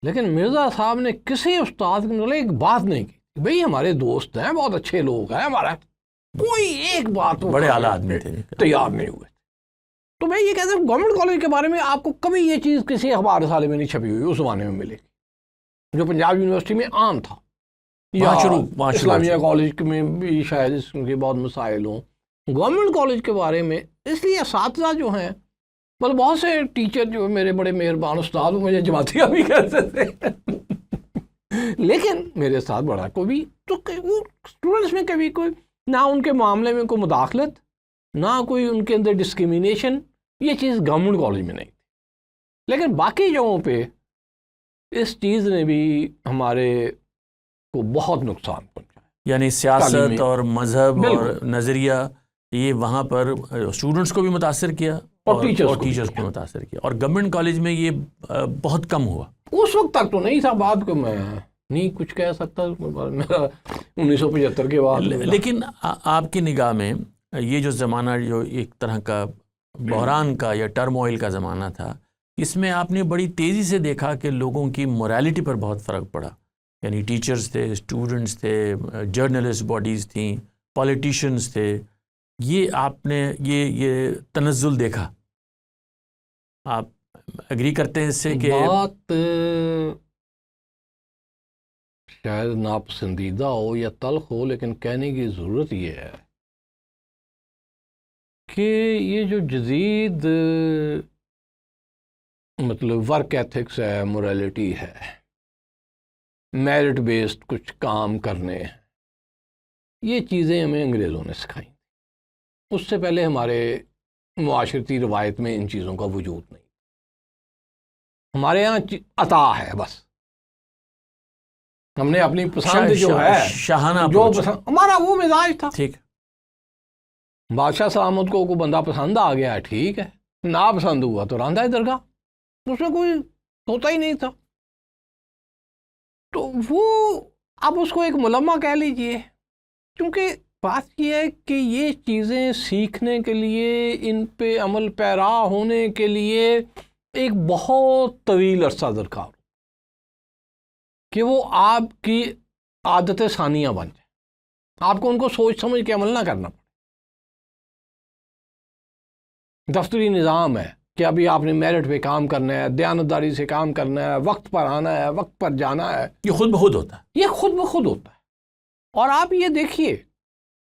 لیکن مرزا صاحب نے کسی استاد کے مطلب ایک بات نہیں کی، بھئی ہمارے دوست ہیں، بہت اچھے لوگ ہیں، ہمارا کوئی ایک بات بڑے اعلیٰ آدمی تھے، تیار نہیں ہوئے. تو میں یہ کہتا ہوں گورنمنٹ کالج کے بارے میں آپ کو کبھی یہ چیز کسی اخبار رسالے میں نہیں چھپی ہوئی، اس زمانے میں ملے جو پنجاب یونیورسٹی میں عام تھا، یا اسلامیہ کالج میں بھی شاید اس کے بہت مسائل ہوں. گورنمنٹ کالج کے بارے میں اس لیے اساتذہ جو ہیں، مطلب بہت سے ٹیچر جو میرے بڑے مہربان استاد مجھے جماعتیہ بھی کہتے تھے لیکن میرے ساتھ بڑا کوئی بھی تو وہ اسٹوڈنٹس میں کبھی کوئی نہ ان کے معاملے میں کوئی مداخلت، نہ کوئی ان کے اندر ڈسکریمنیشن، یہ چیز گورنمنٹ کالج میں نہیں تھی. لیکن باقی جگہوں پہ اس چیز نے بھی ہمارے کو بہت نقصان پہنچا. یعنی سیاست اور مذہب اور نظریہ یہ وہاں پر اسٹوڈنٹس کو بھی متاثر کیا اور ٹیچرز کو متاثر کیا، اور گورنمنٹ کالج میں یہ بہت کم ہوا. اس وقت تک تو نہیں تھا، بعد کو میں نہیں کچھ کہہ سکتا میرا 1975 کے بعد. لیکن آپ کی نگاہ میں یہ جو زمانہ جو ایک طرح کا بحران کا یا ٹرموائل کا زمانہ تھا، اس میں آپ نے بڑی تیزی سے دیکھا کہ لوگوں کی موریلٹی پر بہت فرق پڑا. یعنی ٹیچرز تھے، اسٹوڈنٹس تھے، جرنلسٹ باڈیز تھیں، پولیٹیشنز تھے. یہ آپ نے یہ تنزل دیکھا. آپ اگری کرتے ہیں اس سے کہ بات شاید ناپسندیدہ ہو یا تلخ ہو، لیکن کہنے کی ضرورت یہ ہے کہ یہ جو جدید مطلب ورک ایتھکس ہے، موریلٹی ہے، میرٹ بیسڈ کچھ کام کرنے ہیں، یہ چیزیں ہمیں انگریزوں نے سکھائیں. اس سے پہلے ہمارے معاشرتی روایت میں ان چیزوں کا وجود نہیں. ہمارے ہاں عطا ہے، بس ہم نے اپنی پسند جو ہے شاہانہ جو پسند، ہمارا وہ مزاج تھا. ٹھیک، بادشاہ سلامت کو کوئی بندہ پسند آ گیا ہے، ٹھیک ہے، نا پسند ہوا تو راندہ درگاہ، اس میں کوئی ہوتا ہی نہیں تھا. تو وہ اب اس کو ایک ملمہ کہہ لیجئے، کیونکہ بات یہ ہے کہ یہ چیزیں سیکھنے کے لیے، ان پہ عمل پیرا ہونے کے لیے ایک بہت طویل عرصہ درکار کہ وہ آپ کی عادت ثانیہ بن جائے، آپ کو ان کو سوچ سمجھ کے عمل نہ کرنا پڑے. دفتری نظام ہے کہ ابھی آپ نے میرٹ پہ کام کرنا ہے، دیانتداری سے کام کرنا ہے، وقت پر آنا ہے، وقت پر جانا ہے، یہ خود بخود ہوتا ہے. یہ خود بخود ہوتا ہے. اور آپ یہ دیکھیے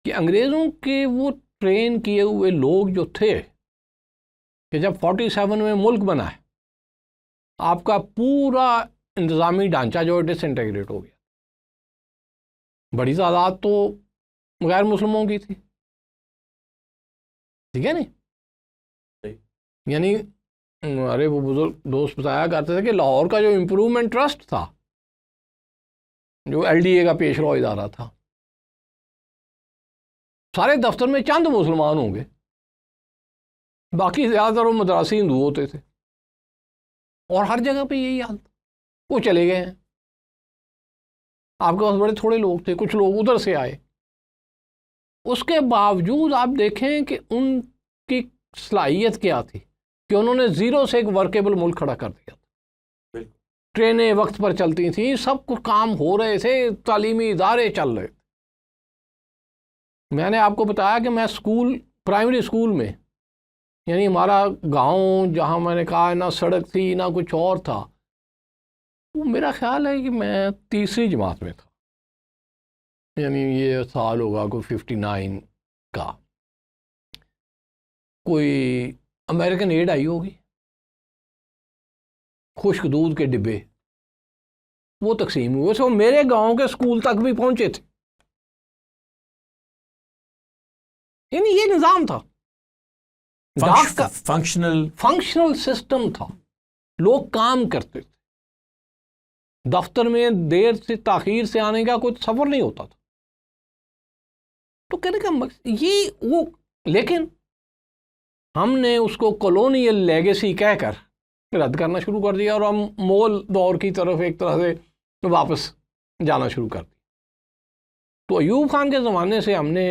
کہ انگریزوں کے وہ ٹرین کیے ہوئے لوگ جو تھے کہ جب 47 میں ملک بنا ہے، آپ کا پورا انتظامی ڈھانچہ جو ڈس انٹیگریٹ ہو گیا. بڑی تعداد تو غیر مسلموں کی تھی، ٹھیک ہے نہیں. یعنی ارے وہ بزرگ دوست بتایا کرتے تھے کہ لاہور کا جو امپروومنٹ ٹرسٹ تھا، جو ایل ڈی اے کا پیش رو ادارہ تھا، سارے دفتر میں چند مسلمان ہوں گے، باقی زیادہ تر وہ مدراسی ہندو ہوتے تھے. اور ہر جگہ پہ یہی حال تھا. وہ چلے گئے ہیں، آپ کے پاس بڑے تھوڑے لوگ تھے، کچھ لوگ ادھر سے آئے. اس کے باوجود آپ دیکھیں کہ ان کی صلاحیت کیا تھی کہ انہوں نے زیرو سے ایک ورکیبل ملک کھڑا کر دیا تھا. ٹرینیں وقت پر چلتی تھیں، سب کچھ کام ہو رہے تھے، تعلیمی ادارے چل رہے تھے. میں نے آپ کو بتایا کہ میں پرائمری اسکول میں، یعنی ہمارا گاؤں جہاں میں نے کہا نہ سڑک تھی نہ کچھ اور تھا، وہ میرا خیال ہے کہ میں تیسری جماعت میں تھا، یعنی یہ سال ہوگا کوئی 59 کا. کوئی امریکن ایڈ آئی ہوگی، خشک دودھ کے ڈبے وہ تقسیم ہوئے، سو میرے گاؤں کے اسکول تک بھی پہنچے تھے. یعنی یہ نظام تھا، فنکشنل سسٹم تھا. لوگ کام کرتے تھے، دفتر میں دیر سے تاخیر سے آنے کا کوئی تصور نہیں ہوتا تھا. تو کہنے کا مقصد یہ وہ، لیکن ہم نے اس کو کولونیل لیگیسی کہہ کر رد کرنا شروع کر دیا، اور ہم مغل دور کی طرف ایک طرح سے واپس جانا شروع کر دیا. تو ایوب خان کے زمانے سے ہم نے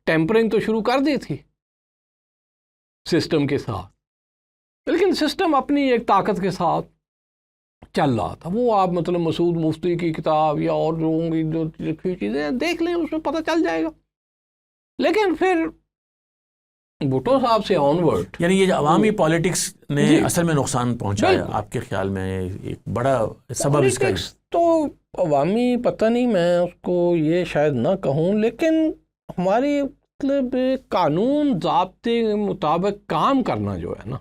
ٹیمپرنگ تو شروع کر دی تھی سسٹم کے ساتھ، لیکن سسٹم اپنی ایک طاقت کے ساتھ چل رہا تھا. وہ آپ مطلب مسعود مفتی کی کتاب یا اور لوگوں کی جو لکھی چیزیں دیکھ لیں، اس میں پتہ چل جائے گا. لیکن پھر بھٹو صاحب سے آنورڈ، یعنی یہ عوامی پالیٹکس نے جی اصل میں نقصان پہنچایا آپ کے خیال میں؟ ایک بڑا سبب اس کا تو عوامی پتہ نہیں، میں اس کو یہ شاید نہ کہوں، لیکن ہماری مطلب قانون ضابطے کے مطابق کام کرنا جو ہے نا،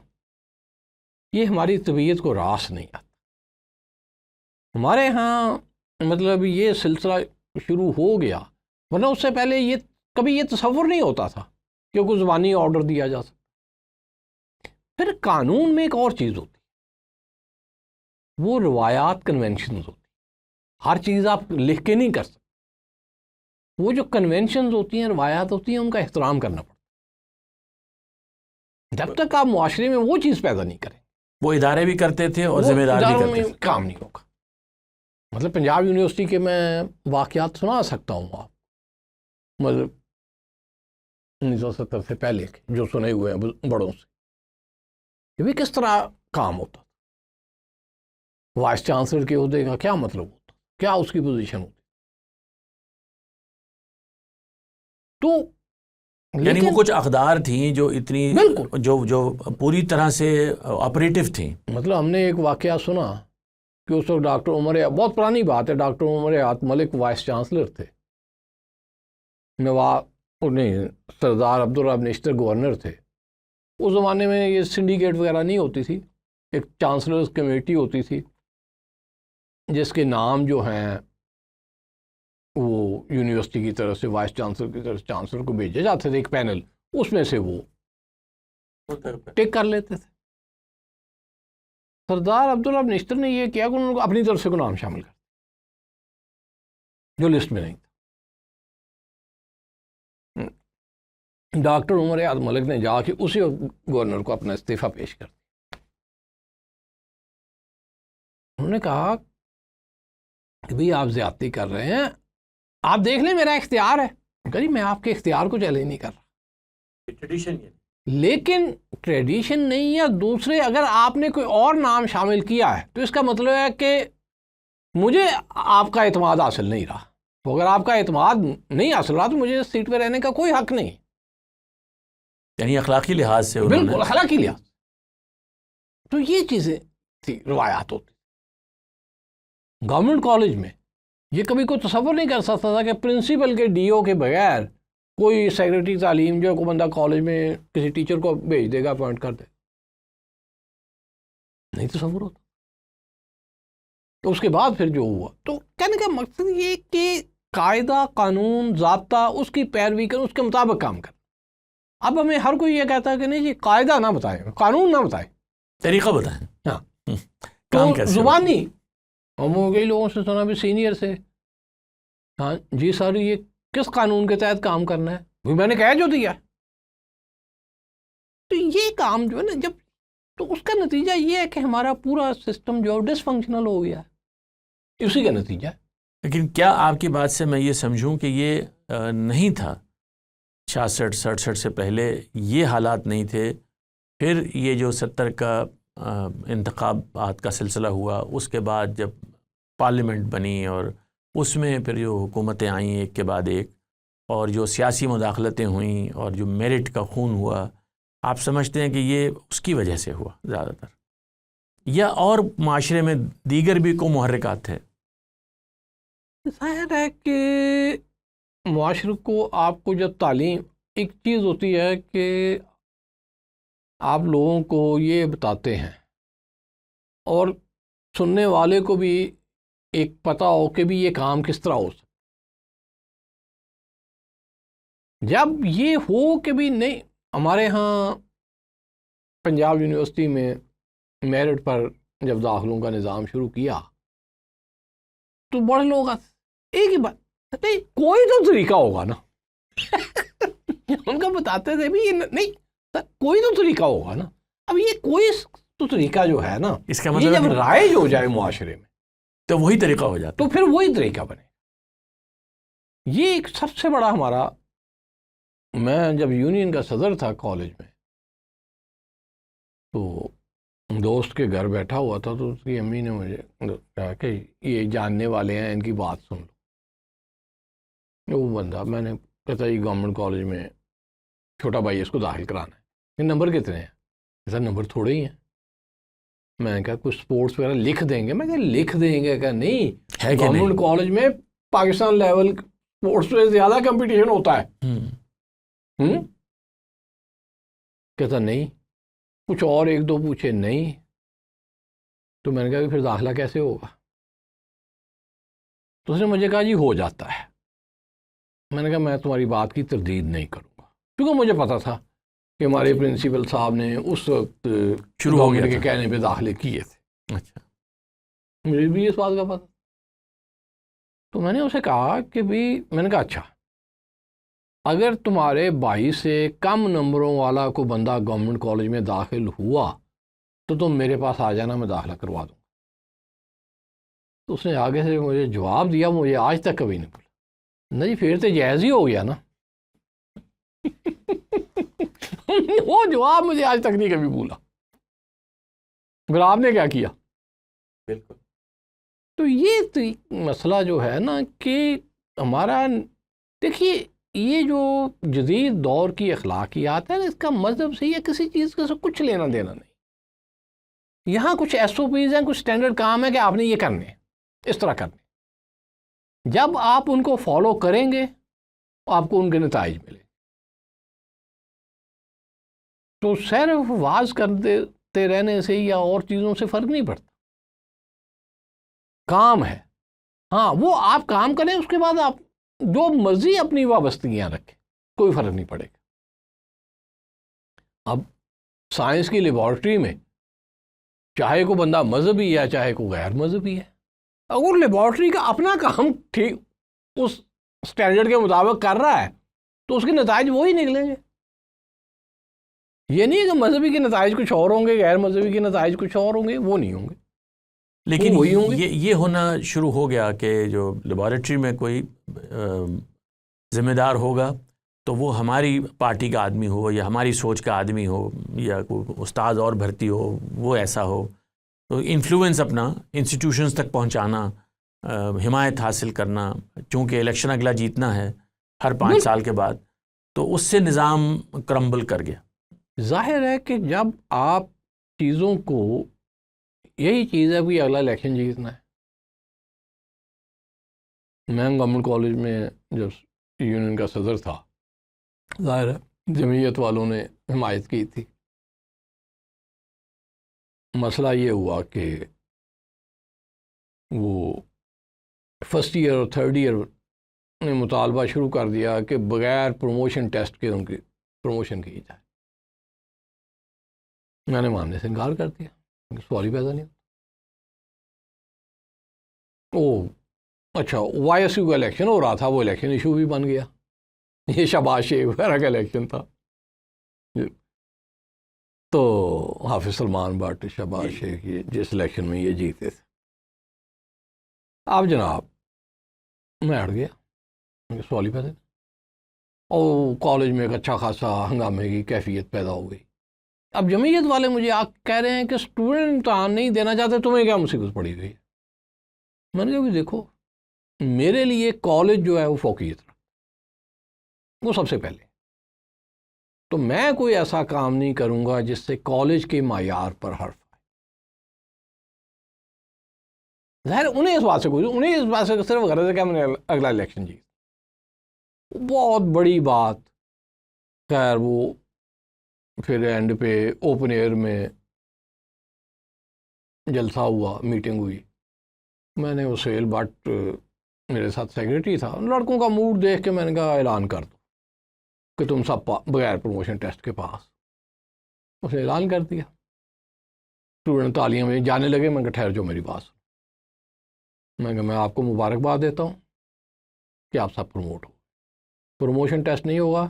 یہ ہماری طبیعت کو راس نہیں آتا. ہمارے ہاں مطلب یہ سلسلہ شروع ہو گیا، ورنہ اس سے پہلے یہ کبھی یہ تصور نہیں ہوتا تھا کہ کوئی زبانی آرڈر دیا جا سکتا. پھر قانون میں ایک اور چیز ہوتی، وہ روایات، کنونشنز ہوتی. ہر چیز آپ لکھ کے نہیں کر سکتے. وہ جو کنونشنز ہوتی ہیں، روایات ہوتی ہیں، ان کا احترام کرنا پڑتا. جب تک آپ معاشرے میں وہ چیز پیدا نہیں کریں، وہ ادارے بھی کرتے تھے اور ذمہ دار بھی کرتے تھے، کام نہیں ہوگا. مطلب پنجاب یونیورسٹی کے میں واقعات سنا سکتا ہوں آپ، مطلب 1970 سے پہلے کے جو سنے ہوئے ہیں بڑوں سے، کہ بھی کس طرح کام ہوتا تھا، وائس چانسلر کے عہدے کا کیا مطلب ہوتا، کیا اس کی پوزیشن ہوتی. تو یعنی وہ کچھ اقدار تھیں جو اتنی بالکل جو پوری طرح سے آپریٹو تھیں. مطلب ہم نے ایک واقعہ سنا کہ اس وقت ڈاکٹر عمر، بہت پرانی بات ہے، ڈاکٹر عمر حیات ملک وائس چانسلر تھے، نہیں سردار عبدالرب نشتر گورنر تھے. اس زمانے میں یہ سنڈیکیٹ وغیرہ نہیں ہوتی تھی، ایک چانسلرز کمیٹی ہوتی تھی جس کے نام جو ہیں وہ یونیورسٹی کی طرف سے وائس چانسلر کی طرف سے چانسلر کو بھیجے جاتے تھے، ایک پینل، اس میں سے وہ ٹیک کر لیتے تھے. سردار عبدالرب نشتر نے یہ کیا کہ انہوں نے اپنی طرف سے کوئی نام شامل کر جو لسٹ میں نہیں تھا. ڈاکٹر عمر حیات ملک نے جا کے اسی گورنر کو اپنا استعفیٰ پیش کر دیا. انہوں نے کہا کہ بھئی آپ زیادتی کر رہے ہیں، آپ دیکھ لیں میرا اختیار ہے. کہا جی میں آپ کے اختیار کو چیلنج نہیں کر رہا، ٹریڈیشن لیکن ٹریڈیشن نہیں، یا دوسرے اگر آپ نے کوئی اور نام شامل کیا ہے تو اس کا مطلب ہے کہ مجھے آپ کا اعتماد حاصل نہیں رہا. تو اگر آپ کا اعتماد نہیں حاصل رہا تو مجھے اس سیٹ پہ رہنے کا کوئی حق نہیں. یعنی اخلاقی لحاظ سے بالکل اخلاقی لحاظ. تو یہ چیزیں تھی، روایات ہوتی. گورنمنٹ کالج میں یہ کبھی کوئی تصور نہیں کر سکتا تھا کہ پرنسپل کے ڈی او کے بغیر کوئی سیکرٹری تعلیم جو کوئی بندہ کالج میں کسی ٹیچر کو بھیج دے گا، اپوائنٹ کر دے، نہیں تصور ہوتا. تو اس کے بعد پھر جو ہوا، تو کہنے کا مقصد یہ کہ قاعدہ قانون ضابطہ اس کی پیروی کریں، اس کے مطابق کام کریں. اب ہمیں ہر کوئی یہ کہتا ہے کہ نہیں جی قاعدہ نہ بتائیں، قانون نہ بتائیں، طریقہ بتائیں. ہاں کام کیسے زبانی. ہم کئی لوگوں سے سنا بھی سینئر سے، ہاں جی سر یہ کس قانون کے تحت کام کرنا ہے، میں نے کہا جو دیا. تو یہ کام جو ہے نا، جب تو اس کا نتیجہ یہ ہے کہ ہمارا پورا سسٹم جو ڈس فنکشنل ہو گیا ہے، اسی کا نتیجہ ہے. لیکن کیا آپ کی بات سے میں یہ سمجھوں کہ یہ نہیں تھا 66-67 سے پہلے، یہ حالات نہیں تھے، پھر یہ جو 70 کا انتخابات کا سلسلہ ہوا، اس کے بعد جب پارلیمنٹ بنی اور اس میں پھر جو حکومتیں آئیں ایک کے بعد ایک، اور جو سیاسی مداخلتیں ہوئیں اور جو میرٹ کا خون ہوا، آپ سمجھتے ہیں کہ یہ اس کی وجہ سے ہوا زیادہ تر، یا اور معاشرے میں دیگر بھی کو محرکات تھے؟ ظاہر ہے کہ معاشرے کو، آپ کو جب تعلیم، ایک چیز ہوتی ہے کہ آپ لوگوں کو یہ بتاتے ہیں اور سننے والے کو بھی ایک پتہ ہو کہ بھی یہ کام کس طرح ہو سکتا. جب یہ ہو کہ بھی نہیں، ہمارے ہاں پنجاب یونیورسٹی میں میرٹ پر جب داخلوں کا نظام شروع کیا تو بڑے لوگ ایک ہی بات، نہیں کوئی تو طریقہ ہوگا نا. ان کا بتاتے تھے بھی نہیں کوئی تو طریقہ ہوگا نا. اب یہ کوئی تو طریقہ جو ہے نا، اس کا یہ مطلب جب رائج ہو جائے معاشرے میں تو وہی طریقہ ہو جاتا. تو پھر وہی طریقہ بنے. یہ ایک سب سے بڑا ہمارا، میں جب یونین کا صدر تھا کالج میں، تو دوست کے گھر بیٹھا ہوا تھا، تو اس کی امی نے مجھے کہا کہ یہ جاننے والے ہیں، ان کی بات سن لو. وہ بندہ، میں نے کہتا یہ گورنمنٹ کالج میں چھوٹا بھائی اس کو داخل کرانا ہے، یہ نمبر کتنے ہیں؟ سر نمبر تھوڑے ہی ہیں. میں نے کہا کچھ سپورٹس وغیرہ لکھ دیں گے؟ میں کہا لکھ دیں گے؟ کہ نہیں، گورنمنٹ کالج میں پاکستان لیول سپورٹس سے زیادہ کمپٹیشن ہوتا ہے. کہتا نہیں. کچھ اور ایک دو پوچھے، نہیں. تو میں نے کہا کہ پھر داخلہ کیسے ہوگا؟ تو اس نے مجھے کہا جی ہو جاتا ہے. میں نے کہا میں تمہاری بات کی تردید نہیں کروں گا، کیونکہ مجھے پتا تھا کہ ہمارے پرنسپل صاحب نے اس وقت شروع ہو گیا کے کہنے پہ داخلے کیے تھے. اچھا، مجھے بھی اس بات کا پتا. تو میں نے اسے کہا کہ بھی، میں نے کہا اچھا اگر تمہارے بھائی سے کم نمبروں والا کوئی بندہ گورنمنٹ کالج میں داخل ہوا تو تم میرے پاس آ جانا، میں داخلہ کروا دوں. تو اس نے آگے سے مجھے جواب دیا، مجھے آج تک کبھی نہیں بولا، نہیں پھر تو جائز ہی ہو گیا نا۔ وہ جواب مجھے آج تک نہیں کبھی بولا۔ پھر آپ نے کیا کیا؟ بالکل۔ تو یہ مسئلہ جو ہے نا کہ ہمارا، دیکھیے یہ جو جدید دور کی اخلاقیات ہے اس کا مذہب سے یا کسی چیز کا کچھ لینا دینا نہیں۔ یہاں کچھ ایس او پیز ہیں، کچھ سٹینڈرڈ کام ہے کہ آپ نے یہ کرنے، اس طرح کرنے۔ جب آپ ان کو فالو کریں گے آپ کو ان کے نتائج ملیں۔ تو صرف واز کرتے رہنے سے یا اور چیزوں سے فرق نہیں پڑتا، کام ہے۔ ہاں وہ آپ کام کریں، اس کے بعد آپ جو مرضی اپنی وابستگیاں رکھیں، کوئی فرق نہیں پڑے گا۔ اب سائنس کی لیبارٹری میں چاہے کوئی بندہ مذہبی ہے چاہے کوئی غیر مذہبی ہے، اگر لیبارٹری کا اپنا کام ٹھیک اس سٹینڈرڈ کے مطابق کر رہا ہے تو اس کے نتائج وہی نکلیں گے۔ یہ نہیں ہے کہ مذہبی کے نتائج کچھ اور ہوں گے، غیر مذہبی کے نتائج کچھ اور ہوں گے، وہ نہیں ہوں گے۔ لیکن یہ ہونا شروع ہو گیا کہ جو لیبارٹری میں کوئی ذمہ دار ہوگا تو وہ ہماری پارٹی کا آدمی ہو یا ہماری سوچ کا آدمی ہو یا کوئی استاد اور بھرتی ہو وہ ایسا ہو، تو انفلوئنس اپنا انسٹیٹیوشنز تک پہنچانا، حمایت حاصل کرنا، چونکہ الیکشن اگلا جیتنا ہے ہر 5 سال کے بعد، تو اس سے نظام کرمبل کر گیا۔ ظاہر ہے کہ جب آپ چیزوں کو، یہی چیز ہے کہ اگلا الیکشن جیتنا ہے۔ میں گورنمنٹ کالج میں جب یونین کا صدر تھا، ظاہر ہے جمعیت والوں نے حمایت کی تھی۔ مسئلہ یہ ہوا کہ وہ فرسٹ ایئر اور تھرڈ ایئر نے مطالبہ شروع کر دیا کہ بغیر پروموشن ٹیسٹ کے ان کی پروموشن کی جائے۔ میں نے ماننے سے انکار کر دیا، سوال ہی پیدا نہیں ہوتا۔ اچھا وائی ایس یو کا الیکشن ہو رہا تھا، وہ الیکشن ایشو بھی بن گیا، یہ شہباز شیخ وغیرہ کا الیکشن تھا، تو حافظ سلمان بٹ، شہباز شیخ، یہ جس الیکشن میں یہ جیتے تھے۔ اب جناب میں ہٹ گیا، سوال ہی پیدا نہیں، اور کالج میں ایک اچھا خاصا ہنگامے کی کیفیت پیدا ہو گئی۔ اب جمعیت والے مجھے کہہ رہے ہیں کہ اسٹوڈنٹ امتحان نہیں دینا چاہتے، تمہیں کیا مصیبت پڑی ہوئی ہے؟ میں نے کہا کہ دیکھو میرے لیے کالج جو ہے وہ فوقیت رکھتا، وہ سب سے پہلے، تو میں کوئی ایسا کام نہیں کروں گا جس سے کالج کے معیار پر حرف آئے۔ ظاہر انہیں اس بات سے کوئی، انہیں اس بات سے صرف غرض ہے کہ میں نے اگلا الیکشن جیت، بہت بڑی بات۔ خیر وہ پھر اینڈ پہ اوپن ایئر میں جلسہ ہوا، میٹنگ ہوئی، میں نے وہ سہیل بٹ میرے ساتھ سیکریٹری تھا، لڑکوں کا موڈ دیکھ کے میں نے کہا اعلان کر دو کہ تم سب بغیر پروموشن ٹیسٹ کے پاس۔ اسے اعلان کر دیا، اسٹوڈنٹ تالیاں میں جانے لگے۔ میں کہا ٹھہر جو میری بات، میں آپ کو مبارکباد دیتا ہوں کہ آپ سب پروموٹ ہو، پروموشن ٹیسٹ نہیں ہوگا،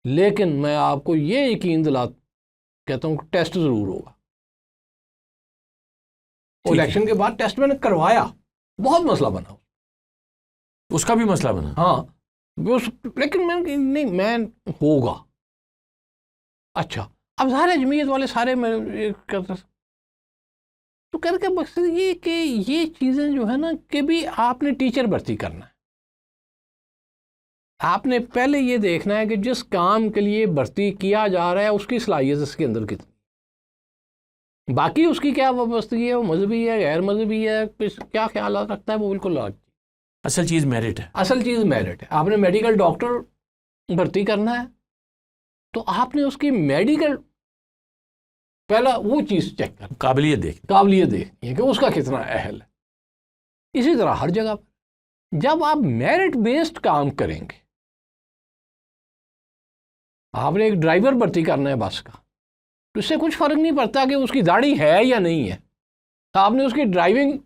لیکن میں آپ کو یہ یقین کہتا ہوں کہ ٹیسٹ ضرور ہوگا۔ الیکشن کے بعد ٹیسٹ میں نے کروایا، بہت مسئلہ بنا، اس کا بھی مسئلہ بنا، ہاں، لیکن نہیں میں ہوگا۔ اچھا اب ظاہر ہے جمعیت والے سارے میں تو کر کے مقصد یہ کہ یہ چیزیں جو ہے نا کہ بھی آپ نے ٹیچر بھرتی کرنا ہے، آپ نے پہلے یہ دیکھنا ہے کہ جس کام کے لیے بھرتی کیا جا رہا ہے اس کی صلاحیت اس کے اندر کتنی، باقی اس کی کیا وابستگی ہے، وہ مذہبی ہے غیر مذہبی ہے، کیا خیالات رکھتا ہے، وہ بالکل الگ۔ اصل چیز میرٹ ہے، اصل چیز میرٹ ہے۔ آپ نے میڈیکل ڈاکٹر بھرتی کرنا ہے تو آپ نے اس کی میڈیکل پہلا وہ چیز چیک کرنا، قابلیت دیکھنی ہے کہ اس کا کتنا اہل ہے۔ اسی طرح ہر جگہ پر جب آپ میرٹ بیسڈ کام کریں گے، آپ نے ایک ڈرائیور بھرتی کرنا ہے بس کا، تو اس سے کچھ فرق نہیں پڑتا کہ اس کی داڑھی ہے یا نہیں ہے، آپ نے اس کی ڈرائیونگ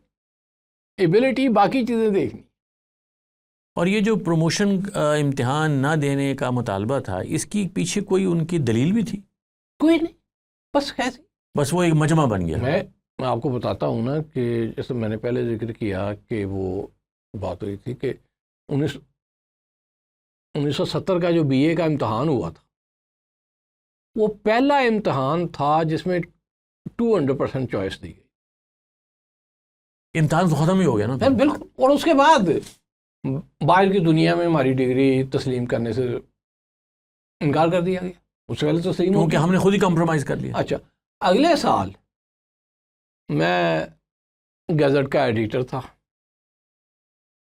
ایبلٹی باقی چیزیں دیکھنی۔ اور یہ جو پروموشن امتحان نہ دینے کا مطالبہ تھا، اس کی پیچھے کوئی ان کی دلیل بھی تھی؟ کوئی نہیں، بس ایسے بس وہ ایک مجمع بن گیا۔ میں میں آپ کو بتاتا ہوں نا کہ جیسے میں نے پہلے ذکر کیا کہ وہ بات ہوئی تھی کہ 1970 کا جو بی اے کا امتحان ہوا تھا وہ پہلا امتحان تھا جس میں 200% چوائس دی گئی. امتحان تو ختم ہی ہو گیا نا. بالکل. اور اس کے بعد باہر کی دنیا میں ہماری ڈگری تسلیم کرنے سے انکار کر دیا گیا. اس سے پہلے تسلیم ہو کیونکہ ہم نے خود ہی کمپرومائز کر لیا. اچھا اگلے سال میں گیزٹ کا ایڈیٹر تھا,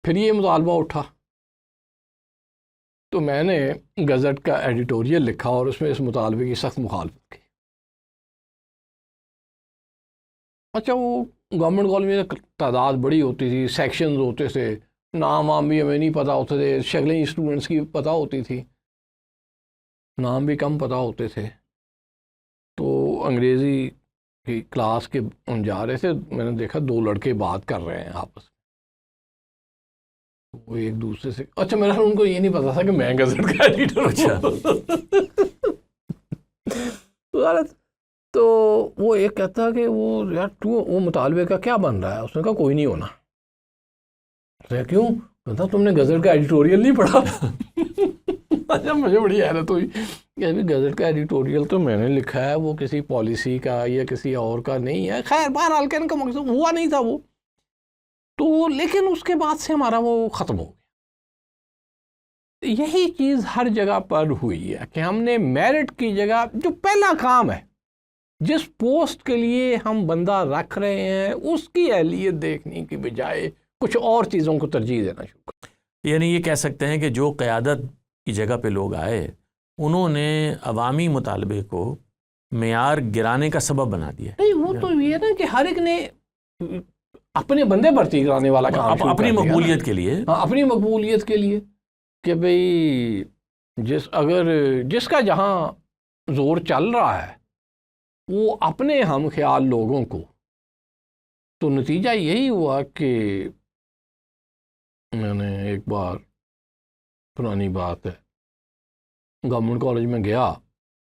پھر یہ مطالبہ اٹھا تو میں نے گیزٹ کا ایڈیٹوریل لکھا اور اس میں اس مطالبے کی سخت مخالفت کی. اچھا وہ گورنمنٹ کالج میں تعداد بڑی ہوتی تھی, سیکشنز ہوتے تھے, نام وام بھی ہمیں نہیں پتہ ہوتے تھے, شکلیں اسٹوڈنٹس کی پتہ ہوتی تھی, نام بھی کم پتہ ہوتے تھے. تو انگریزی کی کلاس کے ہم جا رہے تھے, میں نے دیکھا 2 لڑکے بات کر رہے ہیں آپس میں, وہ ایک دوسرے سے. اچھا میرا ان کو یہ نہیں پتا تھا کہ میں گزٹ کا ایڈیٹر ہوں. تو وہ ایک کہتا کہ وہ یار وہ مطالبے کا کیا بن رہا ہے, اس نے کہا کوئی نہیں ہونا. کیوں؟ کہتا تم نے گزٹ کا ایڈیٹوریل نہیں پڑھا. اچھا مجھے بڑی حیرت ہوئی کہ ابھی گزٹ کا ایڈیٹوریل تو میں نے لکھا ہے, وہ کسی پالیسی کا یا کسی اور کا نہیں ہے. خیر بہرحال کہنے کا مقصد ہوا نہیں تھا وہ تو, لیکن اس کے بعد سے ہمارا وہ ختم ہو گیا. یہی چیز ہر جگہ پر ہوئی ہے کہ ہم نے میرٹ کی جگہ جو پہلا کام ہے, جس پوسٹ کے لیے ہم بندہ رکھ رہے ہیں, اس کی اہلیت دیکھنے کی بجائے کچھ اور چیزوں کو ترجیح دینا شروع کر. یعنی یہ کہہ سکتے ہیں کہ جو قیادت کی جگہ پہ لوگ آئے انہوں نے عوامی مطالبے کو معیار گرانے کا سبب بنا دیا. نہیں وہ تو یہ ہے نا کہ ہر ایک نے اپنے بندے بھرتی کرانے والا کام اپنی مقبولیت کے لیے, اپنی مقبولیت کے لیے کہ بھئی جس کا جہاں زور چل رہا ہے وہ اپنے ہم خیال لوگوں کو. تو نتیجہ یہی ہوا کہ میں نے ایک بار, پرانی بات ہے, گورنمنٹ کالج میں گیا,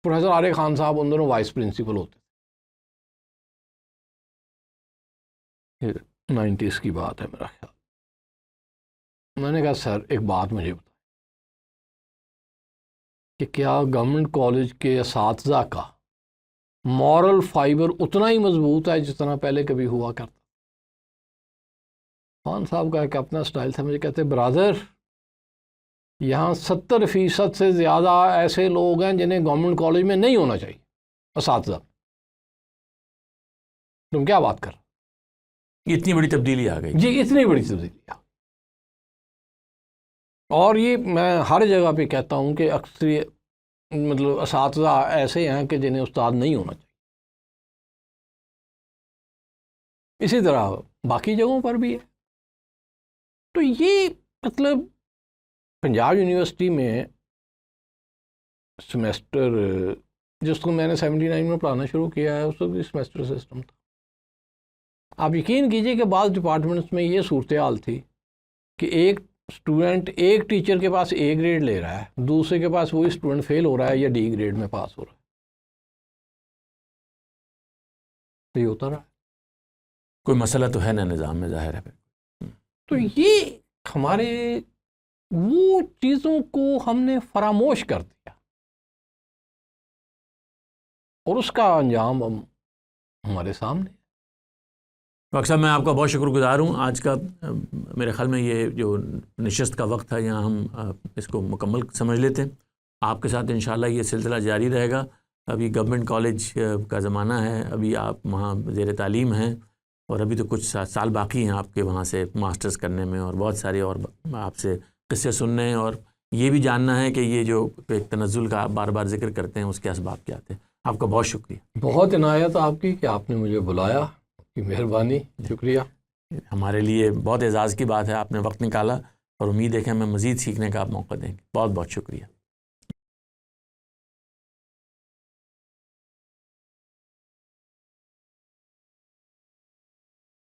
پروفیسر عارف خان صاحب ان دونوں وائس پرنسپل ہوتے تھے, 90s کی بات ہے میرا خیال. میں نے کہا سر ایک بات مجھے بتائیں کہ کیا گورنمنٹ کالج کے اساتذہ کا مورل فائبر اتنا ہی مضبوط ہے جتنا پہلے کبھی ہوا کرتا؟ خان صاحب کا ایک اپنا سٹائل تھا, مجھے کہتے برادر یہاں 70% سے زیادہ ایسے لوگ ہیں جنہیں گورنمنٹ کالج میں نہیں ہونا چاہیے اساتذہ. تم کیا بات کر, اتنی بڑی تبدیلی آ گئی. جی اتنی بڑی تبدیلی آ. اور یہ میں ہر جگہ پہ کہتا ہوں کہ اکثر مطلب اساتذہ ایسے ہیں کہ جنہیں استاد نہیں ہونا چاہیے. اسی طرح باقی جگہوں پر بھی ہے. تو یہ مطلب پنجاب یونیورسٹی میں سیمیسٹر جس کو میں نے 79 میں پڑھانا شروع کیا ہے اس وقت سیمیسٹر سسٹم تھا. آپ یقین کیجئے کہ بعض ڈپارٹمنٹس میں یہ صورتحال تھی کہ ایک اسٹوڈنٹ ایک ٹیچر کے پاس اے گریڈ لے رہا ہے, دوسرے کے پاس وہی اسٹوڈنٹ فیل ہو رہا ہے یا ڈی گریڈ میں پاس ہو رہا ہے. تو یہ ہوتا رہا. کوئی مسئلہ تو ہے نا نظام میں, ظاہر ہے. تو یہ ہمارے وہ چیزوں کو ہم نے فراموش کر دیا اور اس کا انجام ہمارے سامنے. ڈاکٹر صاحب میں آپ کا بہت شکر گزار ہوں. آج کا میرے خیال میں یہ جو نشست کا وقت تھا یہاں ہم اس کو مکمل سمجھ لیتے ہیں. آپ کے ساتھ انشاءاللہ یہ سلسلہ جاری رہے گا. ابھی گورنمنٹ کالج کا زمانہ ہے, ابھی آپ وہاں زیر تعلیم ہیں اور ابھی تو کچھ سال باقی ہیں آپ کے وہاں سے ماسٹرز کرنے میں, اور بہت سارے اور آپ سے قصے سننے اور یہ بھی جاننا ہے کہ یہ جو ایک تنزل کا آپ بار بار ذکر کرتے ہیں اس کے اسباب کیا تھے. آپ کا بہت شکریہ. بہت عنایت آپ کی کہ آپ نے مجھے بلایا, کی مہربانی, شکریہ. ہمارے لیے بہت اعزاز کی بات ہے, آپ نے وقت نکالا اور امید ہے کہ ہمیں مزید سیکھنے کا آپ موقع دیں گے. بہت بہت شکریہ.